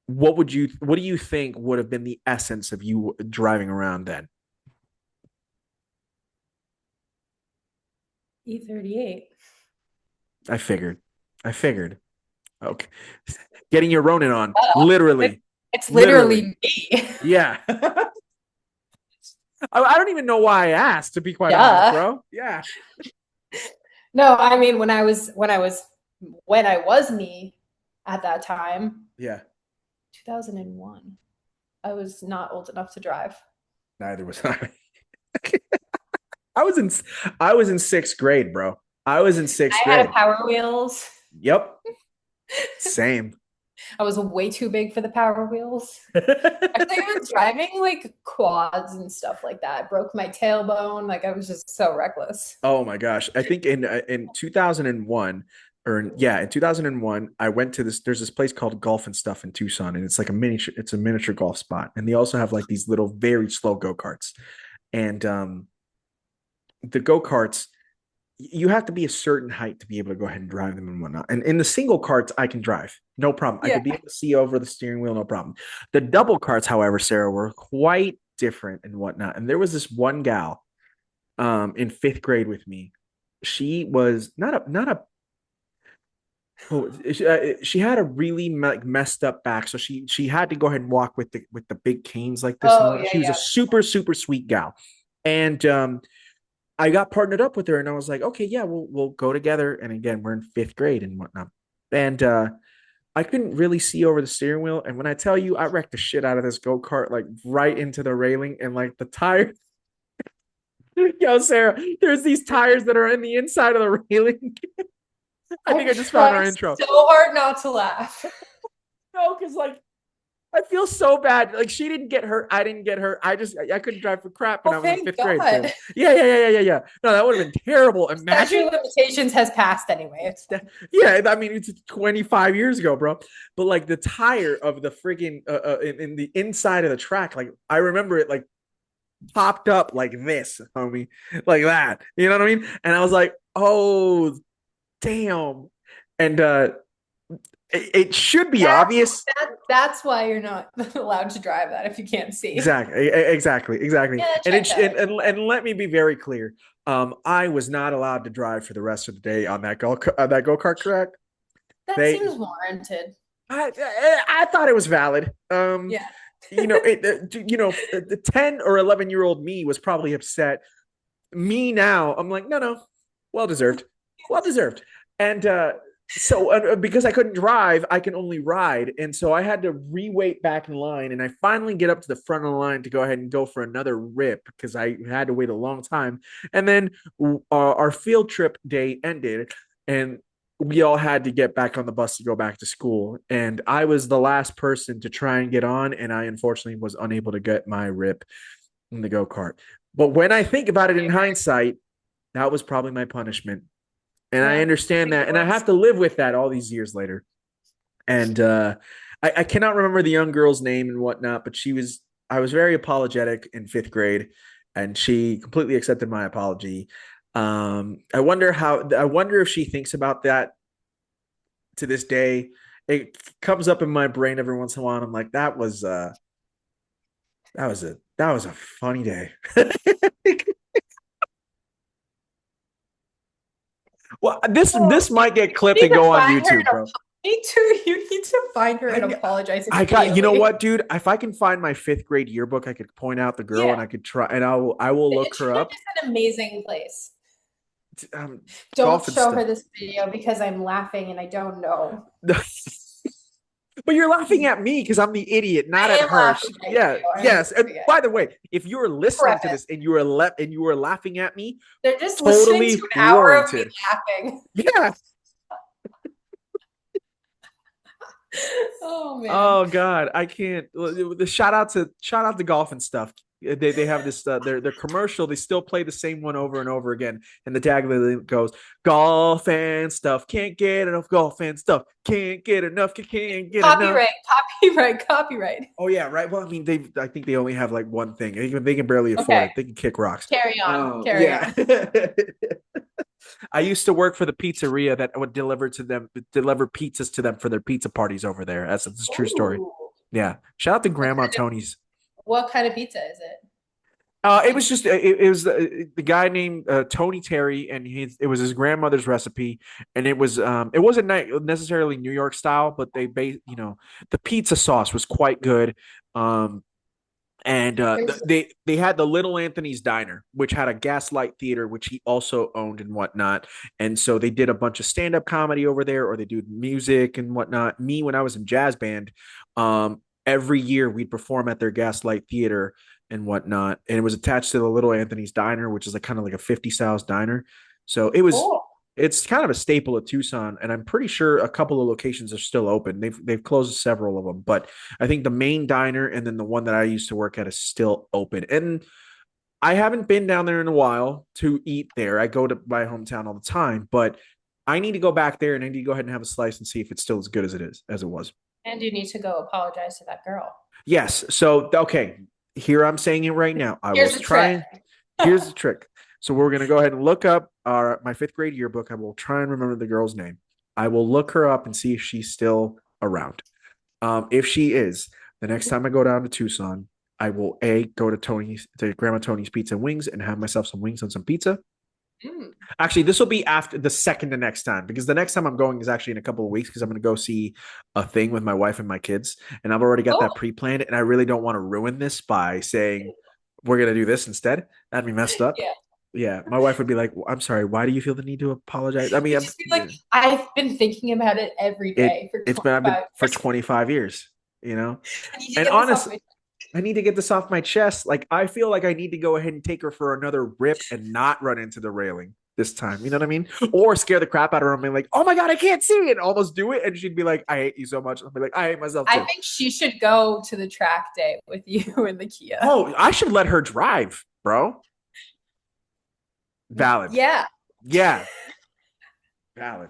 What do you think would have been the essence of you driving around then? E38. I figured. I figured. Okay. Getting your Ronin on. It, Literally. it's Literally. literally me. Yeah. I don't even know why I asked, to be quite honest, Duh. bro. Yeah. No, I mean when I was me at that time, Yeah. 2001. I was not old enough to drive. Neither was I. I was in I was in sixth grade, bro. I was in sixth I had a grade. Power Wheels. Yep. Same. I was way too big for the Power Wheels. I think I was driving like quads and stuff like that. I broke my tailbone. Like I was just so reckless. Oh my gosh. I think in 2001 in 2001 I went to this there's this place called Golf and Stuff in Tucson, and it's a miniature golf spot, and they also have like these little very slow go-karts. And the go-karts, you have to be a certain height to be able to go ahead and drive them and whatnot. And in the single carts, I can drive, no problem. I Yeah. could be able to see over the steering wheel, no problem. The double carts, however, Sarah, were quite different and whatnot. And there was this one gal in fifth grade with me. She was not a oh she had a really like messed up back, so she had to go ahead and walk with the big canes like this and Oh whatnot. yeah, She was a yeah. super sweet gal. And I got partnered up with her, and I was like, okay, yeah, we'll go together. And again, we're in fifth grade and whatnot. And I couldn't really see over the steering wheel. And when I tell you, I wrecked the shit out of this go kart, like right into the railing, and like the tire. Yo, Sarah, there's these tires that are in the inside of the railing. I think I'm I just found our trying intro. so hard not to laugh. No, because like I feel so bad. Like she didn't get hurt. I didn't get hurt. I couldn't drive for crap when Well, I was in thank fifth grade, God. Sarah. Yeah. No, that would have been terrible. Statute Imagine. of limitations has passed anyway. It's fine. Yeah, I mean it's 25 years ago, bro. But like the tire of the friggin' in the inside of the track, like I remember it like popped up like this, homie, like that. You know what I mean? And I was like, oh damn. And it should be That's obvious. that's why you're not allowed to drive that if you can't see. Exactly. Yeah, that And checks it out. and let me be very clear. I was not allowed to drive for the rest of the day on that go kart track. That They seems warranted. I thought it was valid. Yeah. The 10 or 11-year-old me was probably upset. Me now, I'm like, no, well deserved, well deserved. And because I couldn't drive, I can only ride, and so I had to re-wait back in line, and I finally get up to the front of the line to go ahead and go for another rip because I had to wait a long time. And then our field trip day ended, and we all had to get back on the bus to go back to school. And I was the last person to try and get on, and I unfortunately was unable to get my rip in the go kart. But when I think about it in hindsight, that was probably my punishment. And I Yeah. I understand think that. it And I was. have to live with that all these years later. And I cannot remember the young girl's name and whatnot, but I was very apologetic in fifth grade, and she completely accepted my apology. I wonder if she thinks about that to this day. It comes up in my brain every once in a while. And I'm like, that was a funny day. Well, Oh, this might get you clipped need and to go on find her YouTube, and bro. me too. You need to find her and I apologize I got you know immediately. what, dude? If I can find my fifth grade yearbook, I could point out the girl and Yeah. I could try and I will look It's her up. an amazing place. Um, Don't Golf and show her stuff. this video because I'm laughing and I don't know. But you're laughing at me because I'm the idiot, not I at am her. laughing at Yeah, you. I am yes. And laughing at by the way, if you're you. listening to Preface. this and you are laughing at me, They're just listening to totally an hour of me warranted. laughing. Yeah. Oh man. Oh God, I can't. The shout out to Golf and Stuff. They have this their commercial. They still play the same one over and over again, and the tagline goes, "Golf and stuff, can't get enough. Golf and stuff, can't get enough. Can't get enough." Copyright, copyright, copyright. Oh yeah, right. Well, I mean, I think they only have like one thing. They can barely afford Okay, it. They can kick rocks. carry on, carry Yeah. on. I used to work for the pizzeria that would deliver pizzas to them for their pizza parties over there. That's a true story. Ooh, Yeah. Shout out to what Grandma kind of Tony's. what kind of pizza is it? It was just it was the guy named Tony Terry, and it was his grandmother's recipe, and it wasn't necessarily New York style, but the pizza sauce was quite good. Um, and There's they had the Little Anthony's Diner, which had a Gaslight Theater, which he also owned and whatnot. And so they did a bunch of stand up comedy over there, or they do music and whatnot. Me, when I was in jazz band, every year we'd perform at their Gaslight Theater and whatnot, and it was attached to the Little Anthony's Diner, which is like kind of like a 50 South diner. So cool. it's kind of a staple of Tucson, and I'm pretty sure a couple of locations are still open. They've closed several of them, but I think the main diner and then the one that I used to work at is still open. And I haven't been down there in a while to eat there. I go to my hometown all the time, but I need to go back there and I need to go ahead and have a slice and see if it's still as good as it was. And you need to go apologize to that girl. Yes. So okay, here I'm saying it right now. I will Here's the trick. try. Here's the trick. So we're gonna go ahead and look up my fifth grade yearbook. I will try and remember the girl's name. I will look her up and see if she's still around. If she is, the next time I go down to Tucson, I will go to Grandma Tony's Pizza and Wings and have myself some wings and some pizza. Mm. Actually, this will be after the second to next time because the next time I'm going is actually in a couple of weeks because I'm going to go see a thing with my wife and my kids, and I've already got Oh, that pre-planned, and I really don't want to ruin this by saying we're going to do this instead. That'd be messed up. yeah. Yeah, my wife would be like, well, "I'm sorry. Why do you feel the need to apologize?" I mean, You just be like, I've been thinking about it every it day for it's been I've been 25 for years. 25 years, you know. I need to And get this off honestly, my. I need to get this off my chest. Like I feel like I need to go ahead and take her for another rip and not run into the railing this time. You know what I mean? Or scare the crap out of her and be like, "Oh my god, I can't see it!" And almost do it, and she'd be like, "I hate you so much." I'll be like, "I hate myself I too." think she should go to the track day with you in the Kia. Oh, I should let her drive, bro. Valid. Yeah. Yeah, valid.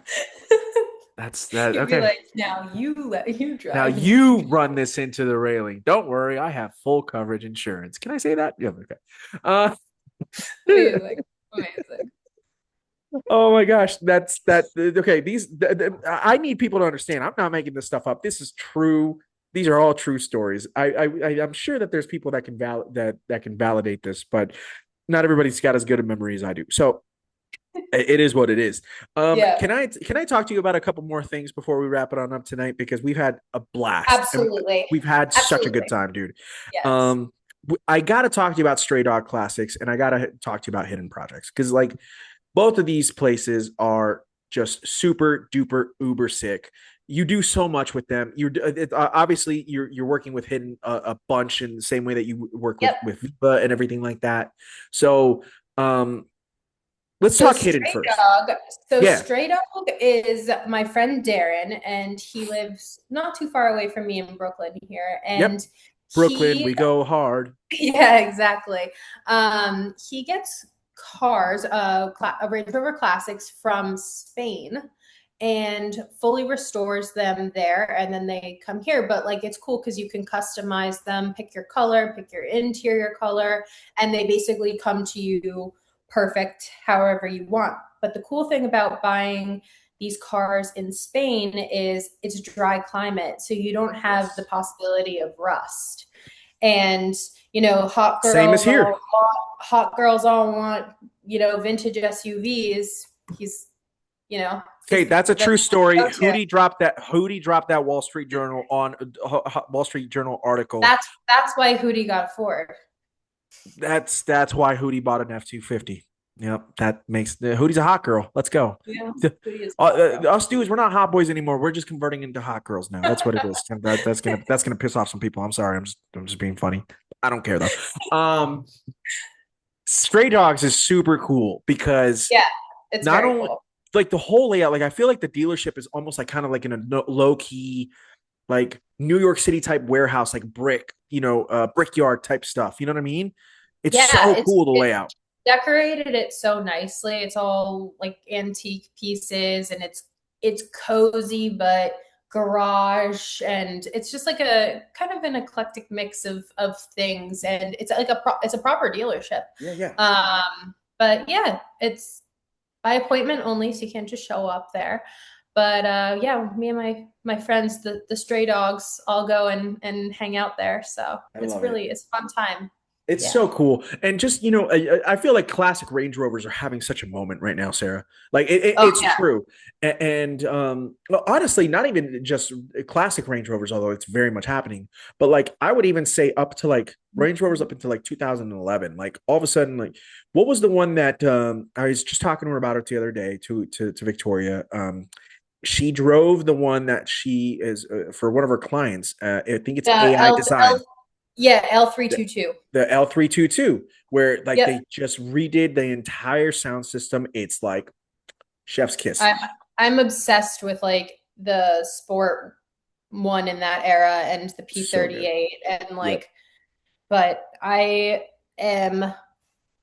That's that. You'd be Okay. like, now you Now drive. you run this into the railing. Don't worry, I have full coverage insurance. Can I say that? Yeah, okay. Uh, Amazing. Amazing. oh my gosh, that's that. Okay, I need people to understand. I'm not making this stuff up. This is true. These are all true stories. I'm sure that there's people that that can validate this, but not everybody's got as good a memory as I do. So it is what it is. Yeah, Can I talk to you about a couple more things before we wrap it on up tonight because we've had a blast and absolutely. we've had such a good Absolutely. time, dude. Yes. Um, I got to talk to you about Stray Dog Classics and I got to talk to you about Hidden Projects because like both of these places are just super duper uber sick. You do so much with them. Obviously you're working with Hidden a bunch in the same way that you work Yep. with Viva and everything like that. So um, let's So talk Hidden Stray first. Dog. So Yeah, Stray Dog is my friend Darren, and he lives not too far away from me in Brooklyn here. yep. And Brooklyn, he, we go hard. yeah, exactly. He gets cars, Range Rover Classics from Spain, and fully restores them there, and then they come here. But like, it's cool because you can customize them, pick your color, pick your interior color, and they basically come to you perfect however you want. But the cool thing about buying these cars in Spain is it's dry climate, so you don't have the possibility of rust. And Same as here. hot girls all want vintage SUVs. He's Okay, that's a true story. go-to. Hootie dropped that Wall Street Journal on Wall Street Journal article. That's why Hootie got a Ford. That's why Hootie bought an F-250. Yep, that makes Hootie's a hot girl. Let's go. Yeah, Hootie is a hot girl. Us dudes, we're not hot boys anymore. We're just converting into hot girls now. That's what it is. That's gonna piss off some people. I'm sorry. I'm just being funny. I don't care though. Stray Dogs is super cool because Yeah, it's not very only cool. like the whole layout, like I feel like the dealership is almost like kind of like in a low key like New York City type warehouse, like brick, brickyard type stuff. You know what I mean? It's Yeah, so cool the it layout. decorated it so nicely. It's all like antique pieces and it's cozy but garage, and it's just like a kind of an eclectic mix of things, and it's like it's a proper dealership. Yeah, yeah. But yeah, it's by appointment only, so you can't just show up there. But yeah, me and my friends, the stray dogs, all go and hang out there. So I it's love it. it's a fun time. It's Yeah. so cool. And just, I feel like classic Range Rovers are having such a moment right now, Sarah. Like Oh it's yeah. true. And well, honestly, not even just classic Range Rovers, although it's very much happening, but like I would even say up to like Range Rovers up until like 2011. Like all of a sudden, like what was the one that I was just talking to her about it the other day to Victoria. She drove the one that she is for one of her clients. I think it's The AI design, yeah, L322. the L322, where like Yep. they just redid the entire sound system. It's like chef's kiss. I'm I'm obsessed with like the sport one in that era and the So good. P38 and Yep. like, but I am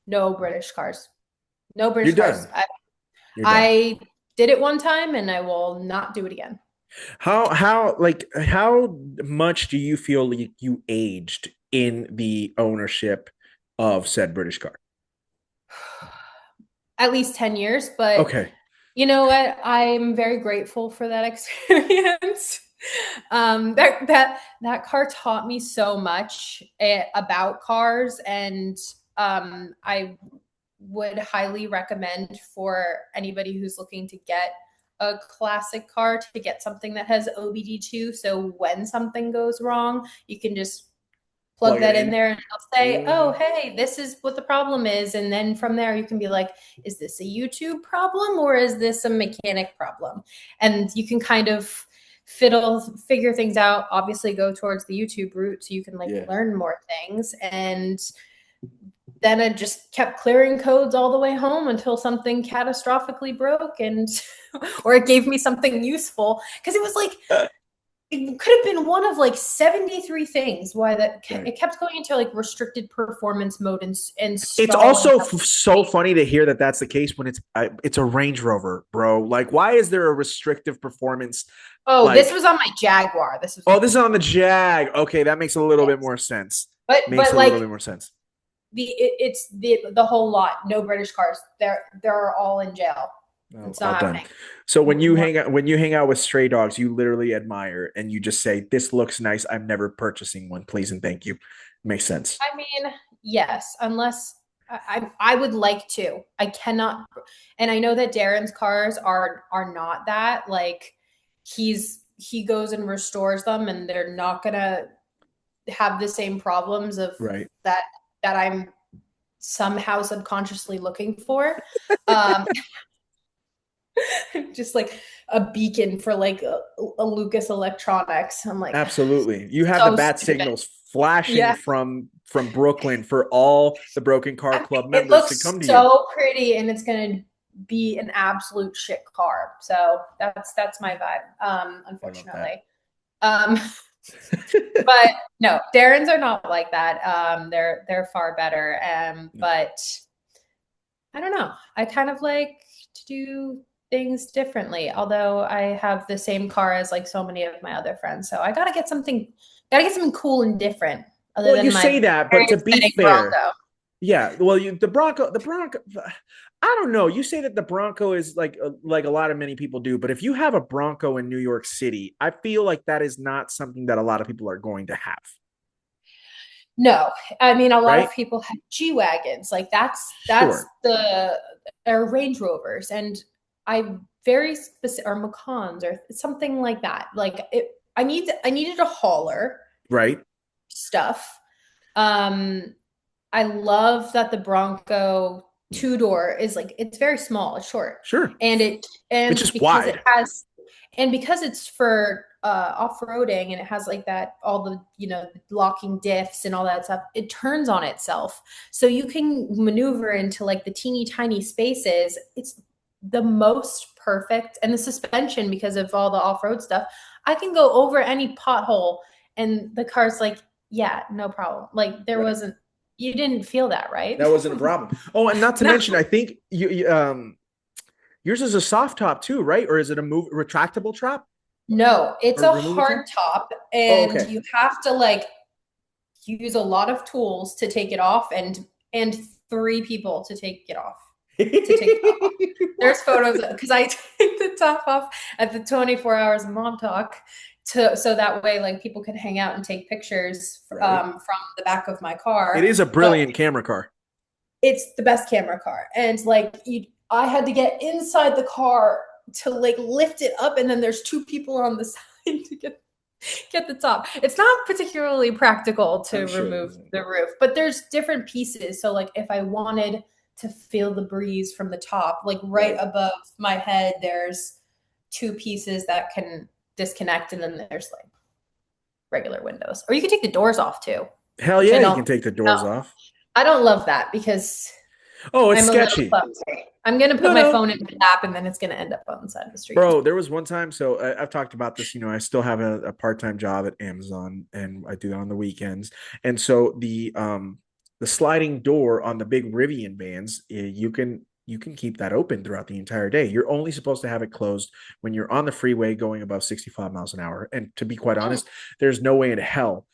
no British cars. No You're British cars. done. You're done. I did it one time and I will not do it again. How much do you feel like you aged in the ownership of said British car? At least 10 years, but Okay. you know what? I'm very grateful for that experience. That car taught me so much about cars, and I would highly recommend for anybody who's looking to get a classic car to get something that has OBD2. So when something goes wrong, you can just plug Plug it that in in. there and it'll say, oh, Mhm. hey, this is what the problem is. And then from there, you can be like, is this a YouTube problem or is this a mechanic problem? And you can kind of figure things out, obviously go towards the YouTube route so you can like Yeah. learn more things. And then I just kept clearing codes all the way home until something catastrophically broke and or it gave me something useful because it was like it could have been one of like 73 things why that Right. it kept going into like restricted performance mode and It's stalling. also so funny to hear that that's the case when it's a Range Rover, bro. Like, why is there a restrictive performance? Oh, this Like, was on my Jaguar. This was oh, my this is on the Jag. Okay, that makes a little bit yes. more sense. Makes But a little like bit more sense. it's the whole lot. No British cars. They're all in jail. Oh, It's all not done. happening. So More. when you hang out with stray dogs, you literally admire and you just say, "This looks nice. I'm never purchasing one, please and thank you." Makes sense, I mean, yes, unless I would like to. I cannot, and I know that Darren's cars are not that. Like he goes and restores them, and they're not gonna have the same problems of right? that that I'm somehow subconsciously looking for. Um, just like a beacon for like a Lucas Electronics. I'm like Absolutely. You have the so bat stupid. signals flashing Yeah. from Brooklyn for all the Broken Car I mean, Club it members to looks come to you. so pretty and it's going to be an absolute shit car. So that's my vibe, I love that. unfortunately. Um, but no, Darren's are not like that. They're far better. But I don't know. I kind of like to do things differently. Although I have the same car as like so many of my other friends, so I gotta get something cool and different other Well, you than say my that, very but to be fitting fair, Bronco. yeah. Well, the Bronco. I don't know. You say that the Bronco is like a lot of many people do, but if you have a Bronco in New York City, I feel like that is not something that a lot of people are going to have, No, I mean a lot right? of people have G wagons. Like that's Sure. the or Range Rovers, and I very specific or Macans or something like that. Like I needed a hauler Right. stuff. Um, I love that the Bronco two door is like it's very small, it's short, Sure. and It's and just because it wide. has and because it's for off-roading and it has like that all the locking diffs and all that stuff, it turns on itself so you can maneuver into like the teeny tiny spaces. It's the most perfect, and the suspension because of all the off-road stuff, I can go over any pothole, and the car's like, yeah, no problem. Like there Right. wasn't, you didn't feel that, right? That wasn't a problem. Oh, and not to No, mention, I think yours is a soft top too, right? Or is it a retractable top no, it's or a removal hard top? top, Oh, and okay. you have to like use a lot of tools to take it off, and three people to take it off. To take the top off. There's photos because I take the top off at the 24 hours of mom talk to so that way like people can hang out and take pictures Right. from the back of my It car. is a But brilliant camera car. it's the best camera car, and like I had to get inside the car to like lift it up, and then there's two people on the side to get the top. It's not particularly practical to I'm sure. remove the roof, but there's different pieces. So like if I wanted to feel the breeze from the top, like right Right. above my head, there's two pieces that can disconnect, and then there's like regular windows. Or you can take the doors off too, Hell which yeah, you can take the doors no, off. I don't love that because Oh, it's I'm a little sketchy. clumsy. I'm gonna put No, my no. phone in the app, and then it's gonna end up on the side of the street. Bro, there was one time. So I've talked about this. I still have a part-time job at Amazon, and I do that on the weekends. And so the sliding door on the big Rivian vans, you can keep that open throughout the entire day. You're only supposed to have it closed when you're on the freeway going above 65 miles an hour. And to be quite honest, there's no way in hell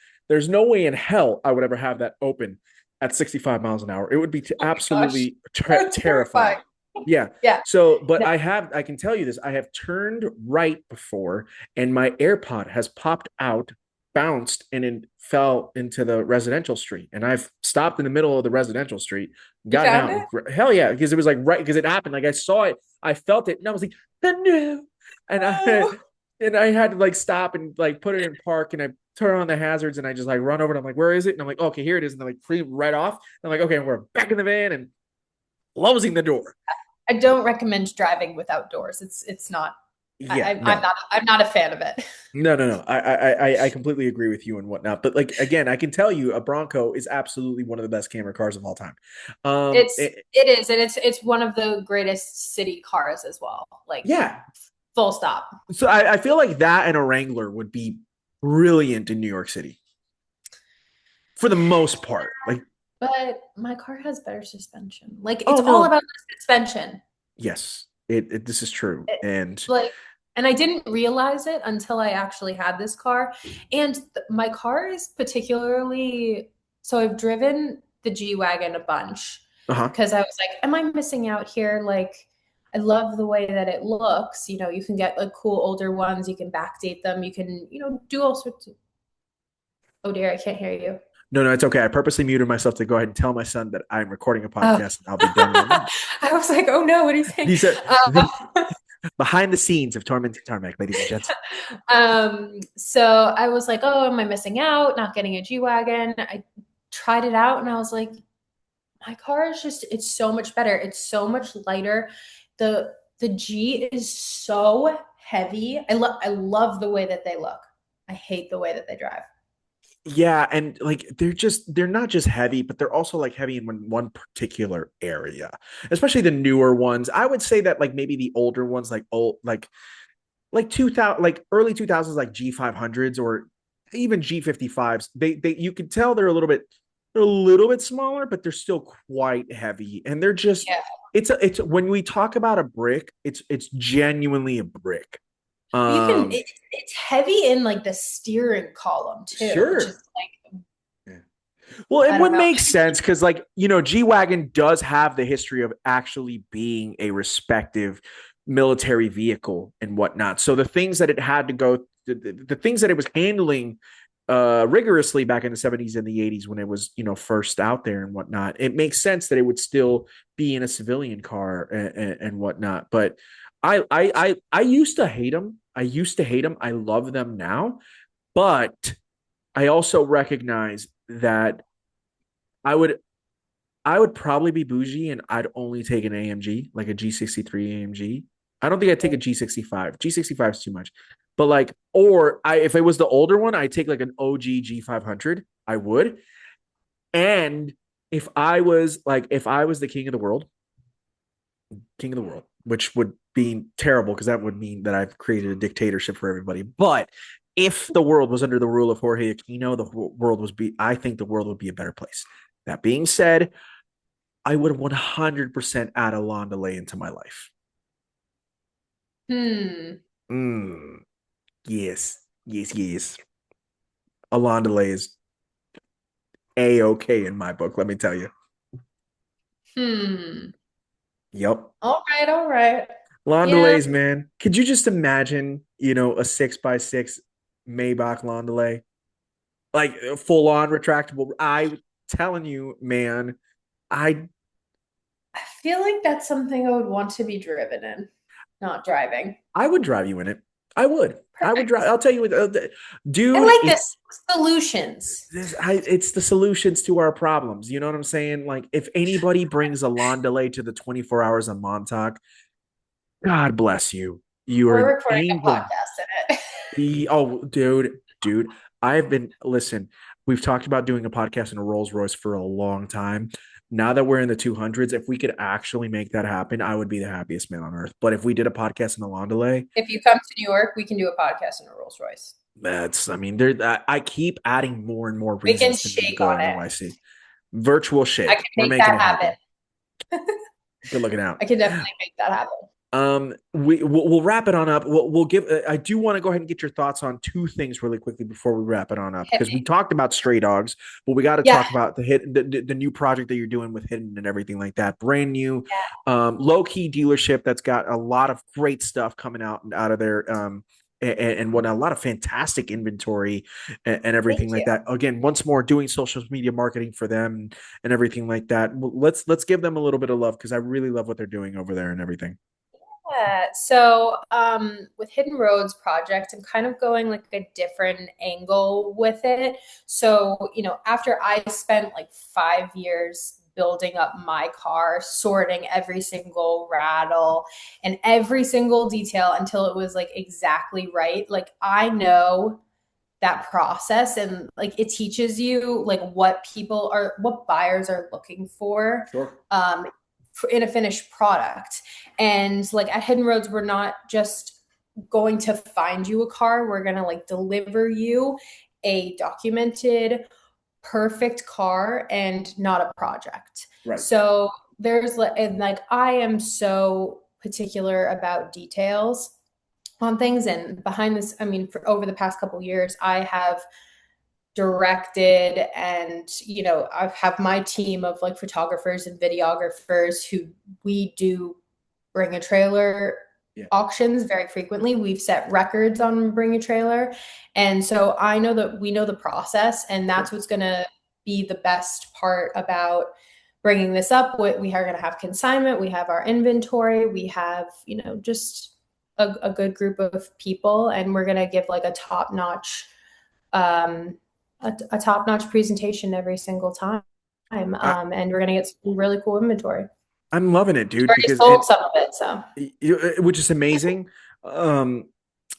I would ever have that open at 65 miles an hour. It would be Oh my gosh, absolutely terrifying. terrifying. Yeah. Yeah. So, but No, I can tell you this, I have turned right before and my AirPod has popped out, bounced, and it fell into the residential street. And I've stopped in the middle of the residential street, you gotten found out. it? Hell yeah. Because it was like right, because it happened. Like I saw it, I felt it, and I was like, no. And I, Oh. and I had to like stop and like put it in park and I turn on the hazards and I just like run over and I'm like, where is it? And I'm like, okay, here it is. And I'm like, free right off. And I'm like, okay, we're back in the van and closing the door. I don't recommend driving without doors. It's not. Yeah, I'm no, not. I'm not a fan of it. no. I completely agree with you and whatnot. But like again, I can tell you, a Bronco is absolutely one of the best camera cars of all time. It is, and it's one of the greatest city cars as well. Like Yeah. full stop. So I feel like that and a Wrangler would be brilliant in New York City for the most part. Like, But my car has better suspension. Like oh it's all no, about the suspension. yes, this is true, It, and like, and I didn't realize it until I actually had this car. And my car is particularly so I've driven the G Wagon a bunch uh-huh. because I was like, am I missing out here? Like, I love the way that it looks. You know, you can get like cool older ones, you can backdate them, you can, do all sorts of. Oh dear, I can't hear you. No, no, it's okay. I purposely muted myself to go ahead and tell my son that I'm recording a Oh. podcast and I'll be done in a minute. I was like, oh no, what are you saying? He said, Uh, behind the scenes of Torment and Tarmac, ladies and gents. so I was like, oh, am I missing out? Not getting a G Wagon. I tried it out and I was like, my car is just, it's so much better. It's so much lighter. The G is so heavy. I love the way that they look. I hate the way that they drive. Yeah, and like they're not just heavy, but they're also like heavy in one particular area. Especially the newer ones. I would say that like maybe the older ones, like old like 2000 like early 2000s like G500s or even G55s. They you could tell they're a little bit smaller, but they're still quite heavy, and they're just Yeah. it's when we talk about a brick, it's genuinely a brick. But you can, Um, it's heavy in like the steering column too, which is sure. like, Yeah. Well, it I don't would know. make sense because, like, G Wagon does have the history of actually being a respective military vehicle and whatnot. So the things that it had to go, the things that it was handling rigorously back in the 70s and the 80s when it was, first out there and whatnot, it makes sense that it would still be in a civilian car and whatnot. But I used to hate them. I used to hate them. I love them now, but I also recognize that I would I would probably be bougie and I'd only take an AMG, like a G63 AMG. I don't think I'd take a G65. G65 is too much. But like, or if it was the older one, I'd take like an OG G500. I would. And if I was the king of the world, which would be terrible because that would mean that I've created a dictatorship for everybody. But if the world was under the rule of Jorge Aquino, I think the world would be a better place. That being said, I would 100% add Alon Delay into my life. Hmm. Mm, yes, yes, yes. Alon Delay is A-OK in my book, let me tell you. Hmm. Yep. All right, all right. Lawn Yeah, delays, man. Could you just imagine, a 6x6 Maybach lawn delay? Like full on retractable. I telling you, man, I I feel like that's something I would want to be driven in, not driving. I would drive you in it. I would. I would drive. Perfect. I'll tell you what, I dude, like this solutions. it's the solutions to our problems. You know what I'm saying? Like if anybody brings a lawn delay to the 24 hours of Montauk, God bless you. You are We're an recording a angel. podcast in it. Oh, dude, listen, we've talked about doing a podcast in a Rolls Royce for a long time. Now that we're in the 200s, if we could actually make that happen, I would be the happiest man on earth. But if we did a podcast in the Londelay, If you come to New York, we can do a podcast in a Rolls Royce. I mean, there, I keep adding more and more We can reasons to me to shake go on to it. NYC. Virtual I can shake. We're make making that it happen. happen. Good looking out. I can definitely make that happen. We'll wrap it on up. We'll give. I do want to go ahead and get your thoughts on two things really quickly before we wrap it on up Hit because we me. talked about Stray Dogs, but we got to Yeah. talk about the new project that you're doing with Hidden and everything like that. Brand new, Yeah. low key dealership that's got a lot of great stuff coming out of there. And what a lot of fantastic inventory and Thank everything like you. that. Again, once more, doing social media marketing for them and everything like that. Let's give them a little bit of love because I really love what they're doing over there and everything. Yeah. So, with Hidden Roads project, I'm kind of going like a different angle with it. So, after I spent like 5 years building up my car, sorting every single rattle and every single detail until it was like exactly right, like I know that process and like it teaches you like what buyers are looking for Sure. um in a finished product. And like at Hidden Roads, we're not just going to find you a car, we're going to like deliver you a documented perfect car and not a project. Right. So and like I am so particular about details on things. And behind this, I mean, for over the past couple of years, I have directed and I have my team of like photographers and videographers who we do bring a trailer Yeah. auctions very frequently. We've set records on bring a trailer. And so I know that we know the process, and that's Sure. what's going to be the best part about bringing this up. We are going to have consignment, we have our inventory, we have, just a good group of people, and we're going to give like um, a top-notch presentation every single time. I, And we're going to get some really cool inventory. I'm loving it, We've dude, already because sold some of it, so which is amazing. Um,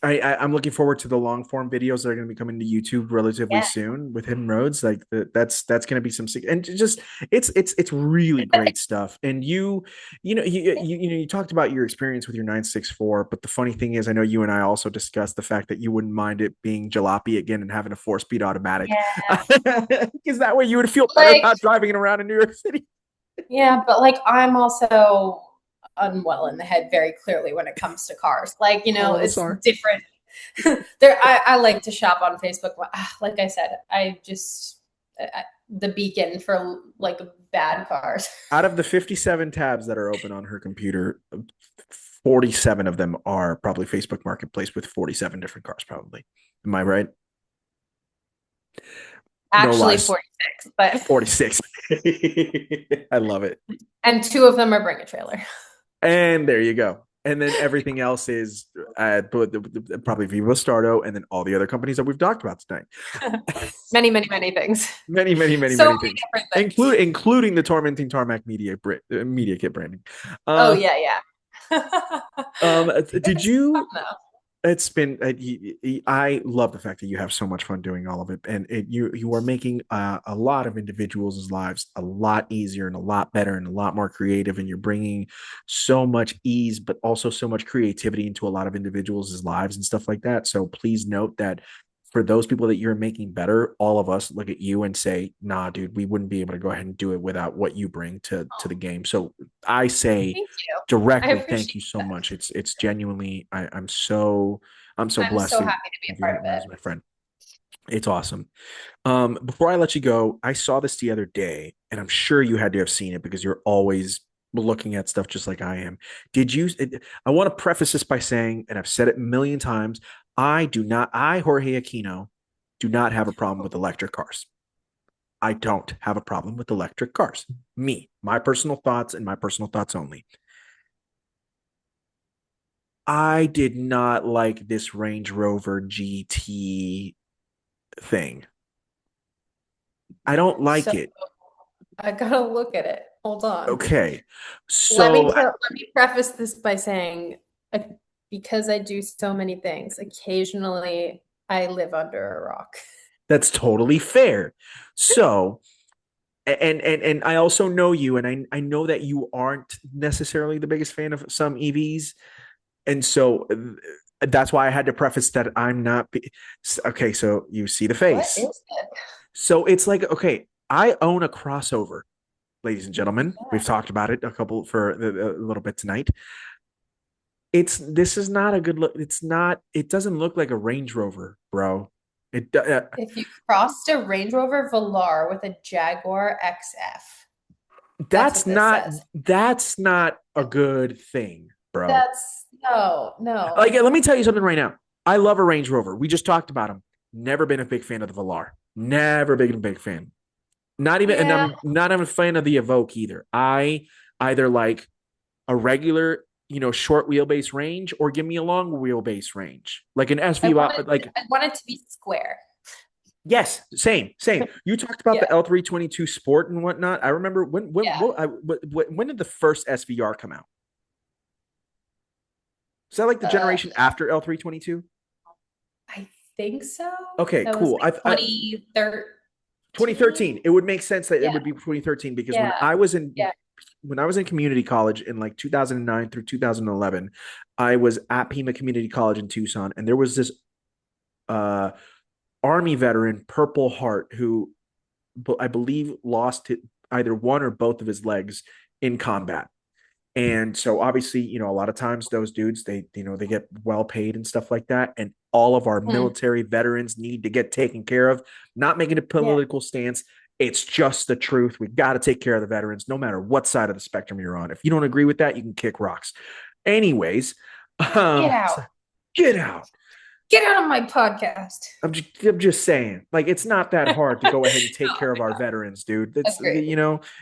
I'm looking forward to the long form videos that are going to be coming to YouTube relatively yeah. soon with Hidden Roads. Like that's going to be and just it's really great stuff. And you talked about your experience with your 964, but the funny thing is, I know you and I also discussed the fact that you wouldn't mind it being jalopy again and having a 4-speed automatic, Yeah. because that way you would feel better Like, about driving it around in New York City. yeah, but like I'm also unwell in the head very clearly when it comes to cars. Like, All of us it's are. different. I like to shop on Facebook. Like I said, the beacon for like bad cars. Out of the 57 tabs that are open on her computer, 47 of them are probably Facebook Marketplace with 47 different cars, probably. Am I right? No Actually lies. 46, but 46. I love it. and two of them are bring a trailer. And there you go. And then everything else is probably Vivo Stardo and then all the other companies that we've talked about tonight. Many, many, many things. Many, many, many, So many many things, different things. including the tormenting tarmac media kit branding. Oh Uh, yeah, yeah. did It's fun you though. It's been I love the fact that you have so much fun doing all of it, and you are making a lot of individuals' lives a lot easier and a lot better and a lot more creative, and you're bringing so much ease but also so much creativity into a lot of individuals' lives and stuff like that. So please note that for those people that you're making better, all of us look at you and say, nah, dude, we wouldn't be able to go ahead and do it without what you bring to the game. So I say Thank you. I directly thank appreciate you so that. much. It's genuinely I'm so I'm blessed so to happy to be have a you part of as it. my friend. It's awesome. Before I let you go, I saw this the other day, and I'm sure you had to have seen it because you're always looking at stuff just like I am. Did you? I want to preface this by saying, and I've said it a million times, Jorge Aquino, do not have a problem with electric cars. I don't have a problem with electric cars. Me, my personal thoughts and my personal thoughts only. I did not like this Range Rover GT thing. I don't like So it. I gotta look at it. Hold on. Okay. So Let me preface this by saying, uh, because I do so many things, occasionally I live under a rock. that's totally fair. So and I also know you and I know that you aren't necessarily the biggest fan of some EVs. And so that's why I had to preface that I'm not okay, so you see the What face. is it? So it's like, okay, I own a crossover, ladies and gentlemen. We've talked about it a couple for a little bit tonight. This is not a good look. It doesn't look like a Range Rover, bro. If you crossed a Range Rover Velar with a Jaguar XF, that's that's what this not says. that's not a good thing, bro. That's no, Like, no. let me tell you something right now. I love a Range Rover. We just talked about them. Never been a big fan of the Velar. Never been a big fan. Not even, and Yeah, I'm not even a fan of the Evoque either. I either like a regular, short wheelbase range, or give me a long wheelbase range, like an SV. Like, I want it to be square. yes, same. You talked about Yeah, the L322 Sport and whatnot. I remember yeah. when did the first SVR come out? Is that like the Uh, generation after L322? I think so. Okay, That was cool. like I 2013. 2013. It would make sense that it Yeah, would be 2013 because yeah, yeah. when I was in community college in like 2009 through 2011, I was at Pima Community College in Tucson, and there was this uh, Army veteran, Purple Heart, who I believe lost either one or both of his legs in combat. And so obviously, a lot of times those dudes, they get well paid and stuff like that. And all of our Mm, military veterans need to get taken care of. Not making a yeah. political stance. It's just the truth. We got to take care of the veterans, no matter what side of the spectrum you're on. If you don't agree with that, you can kick rocks. Anyways, Get so out. get out. Get out of my podcast. I'm just saying, like, it's not that hard to go ahead and take care of our No, veterans, dude. That's agreed.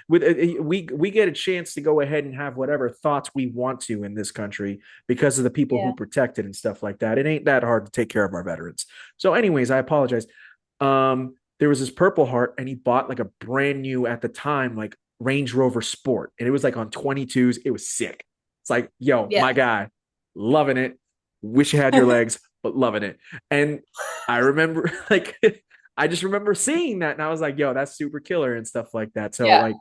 with we get a chance to go ahead and have whatever thoughts we want to in this country because of the people who Yeah. protect it and stuff like that. It ain't that hard to take care of our veterans. So, anyways, I apologize. There was this Purple Heart, and he bought like a brand new at the time, like Range Rover Sport, and it was like on 22s. It was sick. It's like, yo, Yeah. my guy, loving it. Wish you had your legs, but loving it. And I remember like I just remember seeing that and I was like, yo, that's super killer and stuff like that. So Yeah. like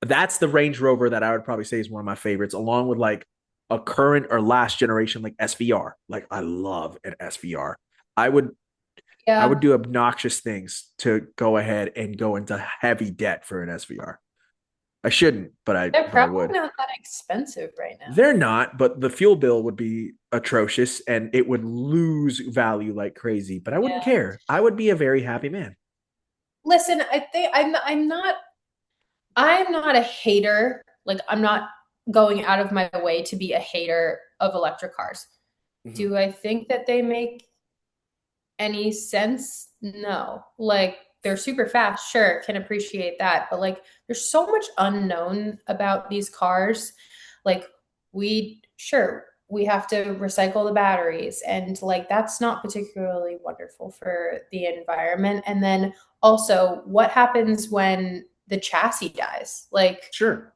that's the Range Rover that I would probably say is one of my favorites, along with like a current or last generation like SVR. Like I love an SVR. I would I would Yeah. do obnoxious things to go ahead and go into heavy debt for an SVR. I shouldn't, but I They're but I probably would. not that expensive right now. They're not, but the fuel bill would be atrocious and it would lose value like crazy. But I wouldn't Yeah. care. I would be a very happy man. Listen, I think I'm not a hater. Like I'm not going out of my way to be a hater of electric cars. Mhm. Do I think that they make any sense? No. Like they're super fast, sure, can appreciate that, but like there's so much unknown about these cars. Like we have to recycle the batteries and like that's not particularly wonderful for the environment. And then also what happens when the chassis dies? Like Sure.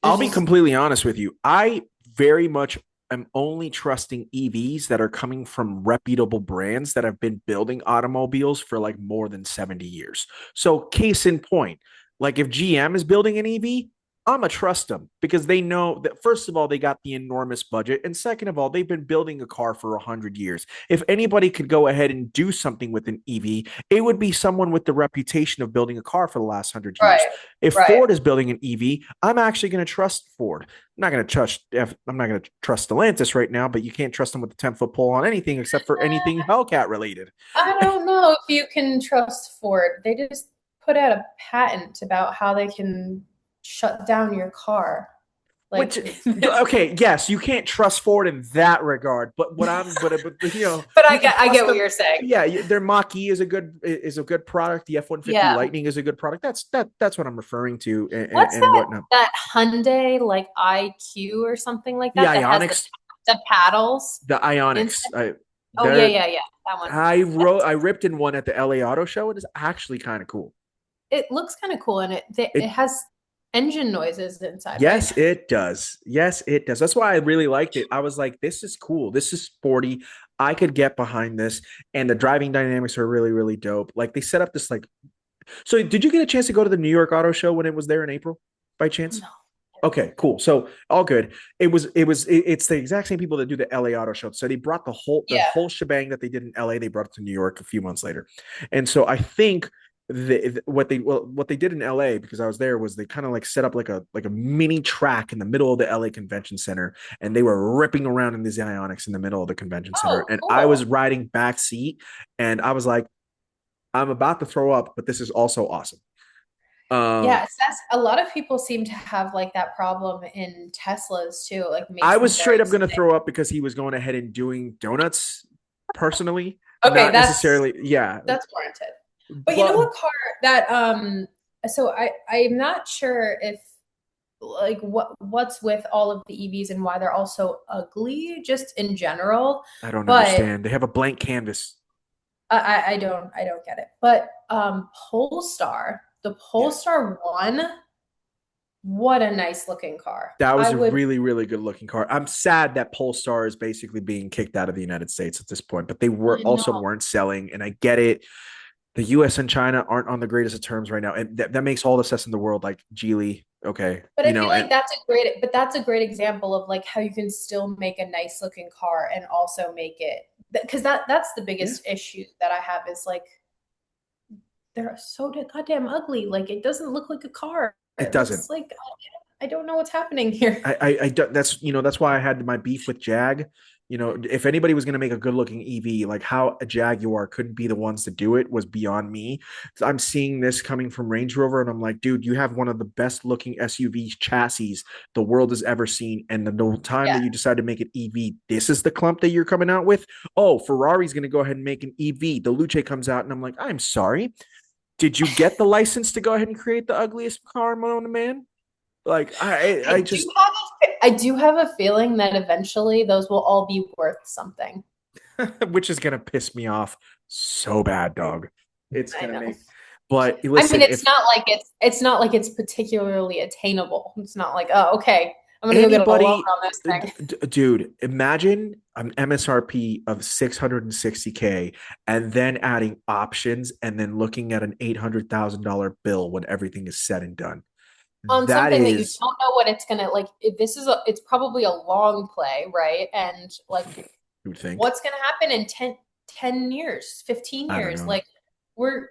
I'll there's be just completely honest with you. I very much am only trusting EVs that are coming from reputable brands that have been building automobiles for like more than 70 years. So, case in point, like if GM is building an EV, I'm gonna trust them because they know that first of all they got the enormous budget, and second of all they've been building a car for 100 years. If anybody could go ahead and do something with an EV, it would be someone with the reputation of building a car for the last 100 years. Right. If Right. Ford is building an EV, I'm actually going to trust Ford. I'm not going to trust Stellantis right now, but you can't trust them with a 10-foot pole on anything except for anything Hellcat related. I don't know if you can trust Ford. They just put out a patent about how they can shut down your car. Which, Like, okay, yes, you can't trust Ford in that regard. But you can I trust get what them. you're saying. Yeah, their Mach-E is a good product. The F-150 Yeah. Lightning is a good product. That's what I'm referring to, What's and that whatnot. that Hyundai like IQ or something like The that has Ionics, the paddles the Ionics. inside? Oh yeah, They're yeah, yeah. That one. I ripped in one at the LA Auto Show. It is actually kind of cool. It looks kind of cool and it It has engine noises inside, right? Yes, it does. Yes, it does. That's why I really liked it. I was like, this is cool. This is sporty. I could get behind this. And the driving dynamics are really, really dope. Like they set up this like so did you get a chance to go to the New York Auto Show when it was there in April by chance? No. Okay, cool. So all good. It's the exact same people that do the LA Auto Show. So they brought the Yeah. whole shebang that they did in LA, they brought it to New York a few months later. And so I think what they did in LA because I was there was they kind of like set up like a mini track in the middle of the LA Convention Center and they were ripping around in these Ionics in the middle of the convention center Oh, and I was cool. riding back seat and I was like I'm about to throw up but this is also awesome. Yes, that's a lot of people seem to have like that problem in Teslas too. Like it I makes was them straight very up going to sick. throw up because he was going ahead and doing donuts personally, Okay, not necessarily. Yeah, that's warranted. But you know but what car that so I'm not sure if like what's with all of the EVs and why they're all so ugly just in general. I don't But understand. They have a blank canvas. I don't get it. But Polestar, the Yes. Polestar 1, what a nice looking car. That I was a would really, really good looking car. I'm sad that Polestar is basically being kicked out of the United States at this point, but they were I also know. weren't selling. And I get it. The US and China aren't on the greatest of terms right now. And that makes all the sense in the world, like Geely. Okay. But I feel And like that's a great example of like how you can still make a nice looking car and also make it because that's the yeah, biggest issue that I have is like they're so goddamn ugly. Like it doesn't look like a car. it It doesn't. looks like I don't know what's happening here. I don't, that's that's why I had my beef with Jag. If anybody was going to make a good looking EV, like how a Jaguar couldn't be the ones to do it was beyond me. I'm seeing this coming from Range Rover, and I'm like, dude, you have one of the best looking SUV chassis the world has ever seen. And the time Yeah. that you decide to make it EV, this is the clump that you're coming out with. Oh, Ferrari's going to go ahead and make an EV. The Luce comes out, and I'm like, I'm sorry. Did you get the license to go ahead and create the ugliest car known to man? Like I just I do have a feeling that eventually those will all be worth something. which is gonna piss me off so bad, dog. It's I gonna know. make. But I mean, listen, if it's not like it's particularly attainable. It's not like, oh, okay, I'm gonna go get a loan anybody, on this thing. dude, imagine an MSRP of 660K and then adding options and then looking at an $800,000 bill when everything is said and done. On That something that you is, don't know what it's gonna like. It's probably a long play, right? And like, you would think. what's gonna happen in 10 years, 15 I don't years? know. Like, we're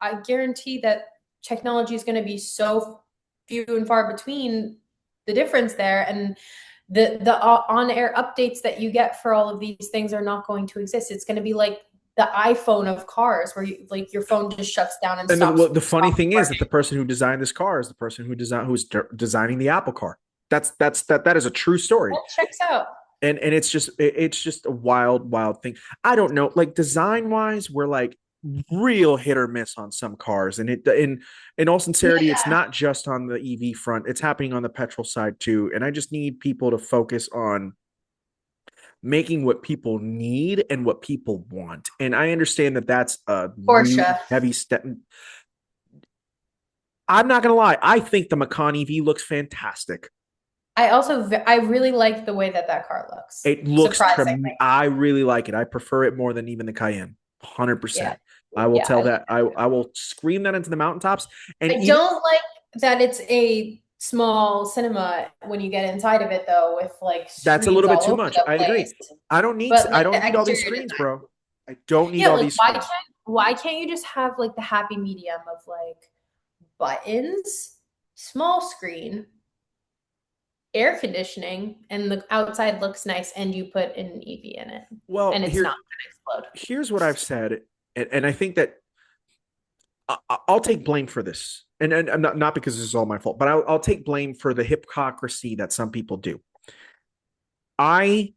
I guarantee that technology is gonna be so few and far between the difference there, and the on air updates that you get for all of these things are not going to exist. It's gonna be like the iPhone of cars, where you like your phone just shuts down and And the funny stops thing is that working. the person who designed this car is the person who's designing the Apple car. That is a true story. That checks out. And it's just a wild thing. I don't know, like design wise, we're like real hit or miss on some cars, and in all sincerity, it's Yeah. not just on the EV front; it's happening on the petrol side too. And I just need people to focus on making what people need and what people want. And I understand that that's a Porsche. really heavy step. I'm not gonna lie. I think the Macan EV looks fantastic. I really like the way that that car looks. It looks Surprisingly. I really like it. I prefer it more than even the Cayenne. Yeah. 100%. I will Yeah, tell I like that. I will scream that into the mountaintops. And I even don't like that it's a small cinema when you get inside of it though, with like that's a screens little bit all too over much. the I agree. place. I But like don't the need all these exterior screens, design. bro. I don't need Yeah, all like these screens. why can't you just have like the happy medium of like buttons, small screen, air conditioning, and the outside looks nice and you put an EV in it Well, and it's not gonna explode. here's what I've said, and I think that I'll take blame for this, and not because this is all my fault, but I'll take blame for the hypocrisy that some people do. I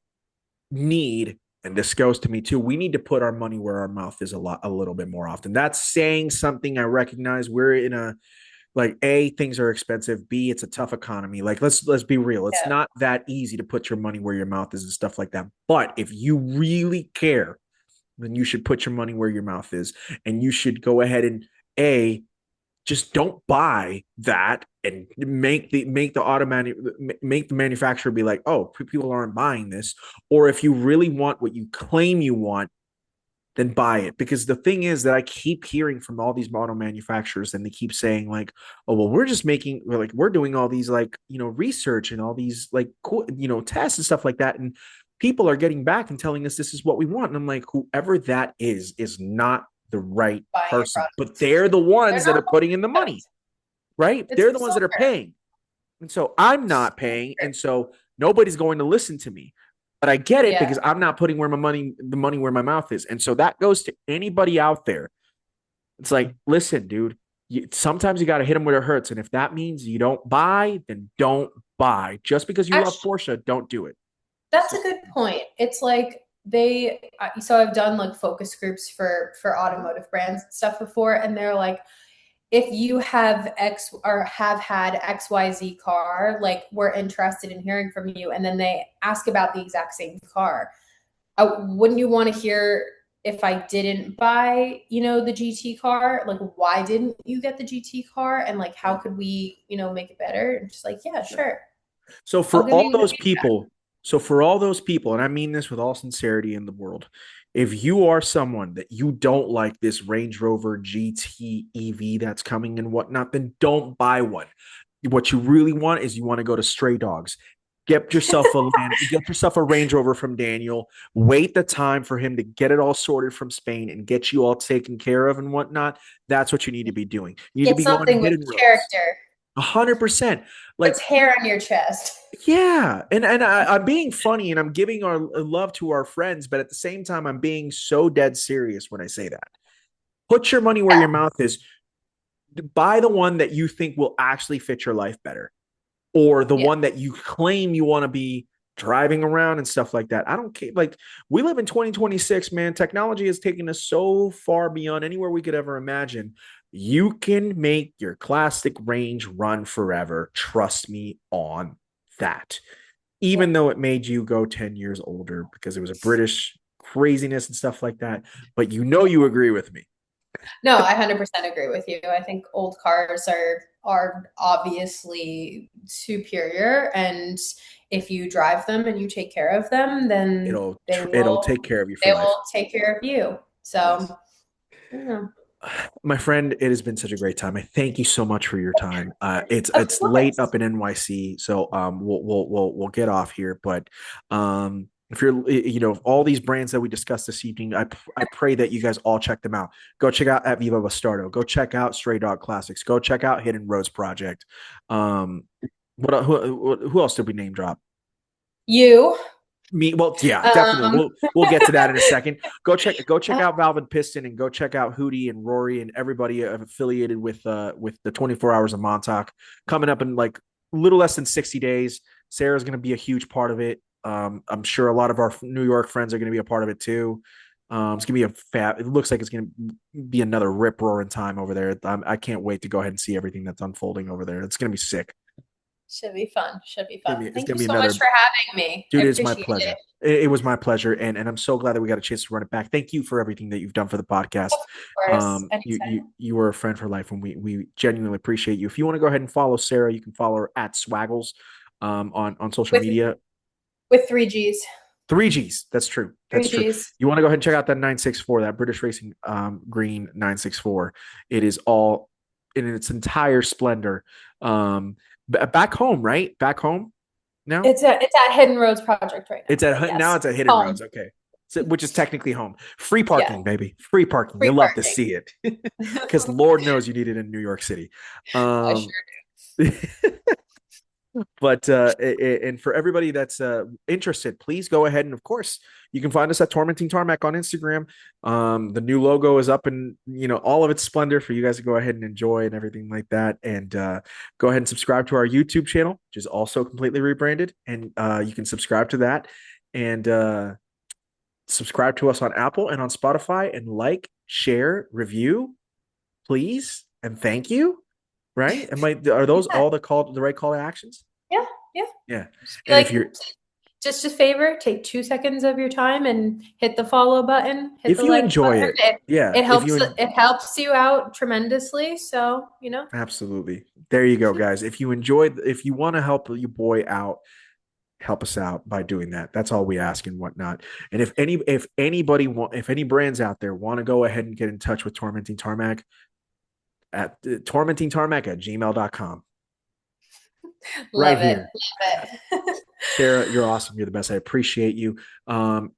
need, and this goes to me too, we need to put our money where our mouth is a little bit more often. That's saying something. I recognize we're in a, like, A, things are expensive. B, it's a tough economy. Like, let's be real. It's Yeah. not that easy to put your money where your mouth is and stuff like that. But if you really care, then you should put your money where your mouth is, and you should go ahead and, A, just don't buy that and make the manufacturer be like, oh, people aren't buying this. Or if you really want what you claim you want, then buy it. Because the thing is that I keep hearing from all these auto manufacturers, and they keep saying like, oh, well, we're doing all these, like, research and all these, like, cool, tests and stuff like that, and people are getting back and telling us this is what we want. And I'm like, whoever that is not the right Buying your person, but products. they're the They're ones that not are putting in the money, products. right? It's They're for the ones that are silver. paying. And so I'm not paying. And so nobody's going to listen to me. But I get it, Yeah. because I'm not putting the money where my mouth is. And so that goes to anybody out there. It's like, listen, dude, sometimes you got to hit them where it hurts. And if that means you don't buy, then don't buy. Just because you love Actually, Porsche, don't do it. that's a good point. It's like so I've done like focus groups for automotive brands and stuff before, and they're like, if you have X or have had XYZ car, like we're interested in hearing from you. And then they ask about the exact same car. Wouldn't you want to hear if I didn't buy, the GT car? Like, why didn't you get the GT car? And like, how Yeah. could we, make it better? And just like, yeah, Yeah. sure. So I'll for give all you the those feedback. people, so for all those people, and I mean this with all sincerity in the world, if you are someone that you don't like this Range Rover GT EV that's coming and whatnot, then don't buy one. What you really want is you want to go to Stray Dogs. Get yourself a Range Rover from Daniel. Wait the time for him to get it all sorted from Spain and get you all taken care of and whatnot. That's what you need to be doing. You need to Get be going to something with hidden roads. character. 100%. Puts Like, hair on your chest. yeah, I'm being funny and I'm giving our love to our friends, but at the same time, I'm being so dead serious when I say that. Put your money where Yeah. your mouth is. Buy the one that you think will actually fit your life better, or the Yeah. one that you claim you want to be driving around and stuff like that. I don't care. Like, we live in 2026, man. Technology has taken us so far beyond anywhere we could ever imagine. You can make your classic Range run forever. Trust me on that, Yeah. even though it made you go 10 years older because it was a British craziness and stuff like that. But you agree with me. No, I 100% agree with you. I think old cars are obviously superior, and if you drive them and you take care of them, then It'll take care of you for they life. will take care of you. So, Yes. yeah. My friend, it has been such a great time. I thank you so much for your time. Of It's late course. up in NYC, so we'll get off here. But if you're, all these brands that we discussed this evening, I pray that you guys all check them out. Go check out at Viva Bastardo. Go check out Stray Dog Classics. Go check out Hidden Roads Project. Um, who else did we name drop? You. Me, well, yeah, definitely. Um, We'll get to that in a second. Go check out Valve and Piston, and go check out Hootie and Rory and everybody affiliated with the 24 hours of Montauk coming up in like a little less than 60 days. Sarah's going to be a huge part of it. I'm sure a lot of our New York friends are going to be a part of it too. It's gonna be it looks like it's gonna be another rip roaring time over there. I can't wait to go ahead and see everything that's unfolding over there. It's gonna be sick. should be fun. Should be It's fun. it's Thank gonna you be so much another. for having me. I Dude, it's my appreciate pleasure. it. It was my pleasure, and I'm so glad that we got a chance to run it back. Thank you for everything that you've done for the podcast. Of course. You were a friend for life, and we genuinely appreciate you. If you want to go ahead and follow Sarah, you can follow her at Swagggles. on social with media. with three G's. 3Gs. That's true. Three That's true. G's. You want to go ahead and check out that 964, that British Racing green 964. It is all in its entire splendor. Back home, right? Back home now. It's at Hidden Roads Project right now. It's But at now. yes, It's at Hidden home. Roads. Okay, so, which is technically home. Free Yeah, parking, baby. Free parking. free You love to parking. see it because Lord knows you need it in New York City. I Um, sure but and for everybody that's interested, please go ahead and of course you can find us at Tormenting Tarmac on Instagram. The new logo is up and all of its splendor for you guys to go ahead and enjoy and everything like that. And go ahead and subscribe to our YouTube channel, which is also completely rebranded, and you can subscribe to that and subscribe to us on Apple and on Spotify, and like, share, review, please, and thank you. Right? Are do. those all the right call to actions? Yeah, yeah. Yeah. Just be And if like, you're just a favor, take 2 seconds of your time and hit the follow button, hit if the you like enjoy button. it, It yeah, it if helps you it helps you out tremendously. So, absolutely. There you go, guys. If you want to help your boy out, help us out by doing that. That's all we ask and whatnot. And if any brands out there want to go ahead and get in touch with Tormenting Tarmac at tormentingtarmac at gmail.com. Right love it. here. Love it. Sarah, you're awesome. You're the best. I appreciate you.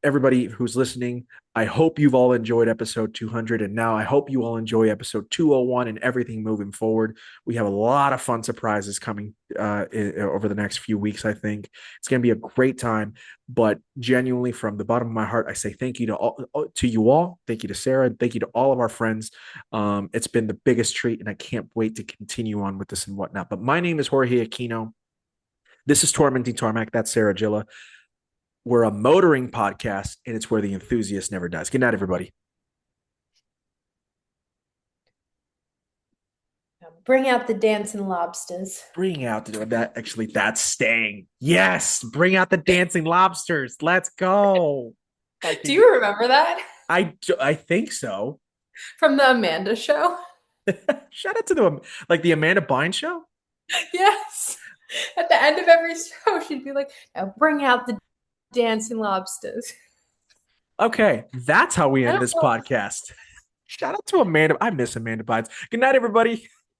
Everybody who's listening, I hope you've all enjoyed episode 200. And now I hope you all enjoy episode 201 and everything moving forward. We have a lot of fun surprises coming over the next few weeks, I think. It's going to be a great time. But genuinely, from the bottom of my heart, I say thank you to you all. Thank you to Sarah. Thank you to all of our friends. It's been the biggest treat, and I can't wait to continue on with this and whatnot. But my name is Jorge Aquino. This is Tormenting Tarmac. That's Sarah Jilla. We're a motoring podcast, and it's where the enthusiast never dies. Good night, everybody. Bring out the dancing lobsters. Bring out that. Actually, that's staying. Yes, bring out the dancing lobsters. Let's go. Do you remember that I think so. from the Amanda show? Shout out to the Amanda Bynes show. Yes. At the end of every show, she'd be like, "Now bring out the dancing lobsters." Okay, that's how we I end don't this know. podcast. Shout out to Amanda. I miss Amanda Bynes. Good night, everybody.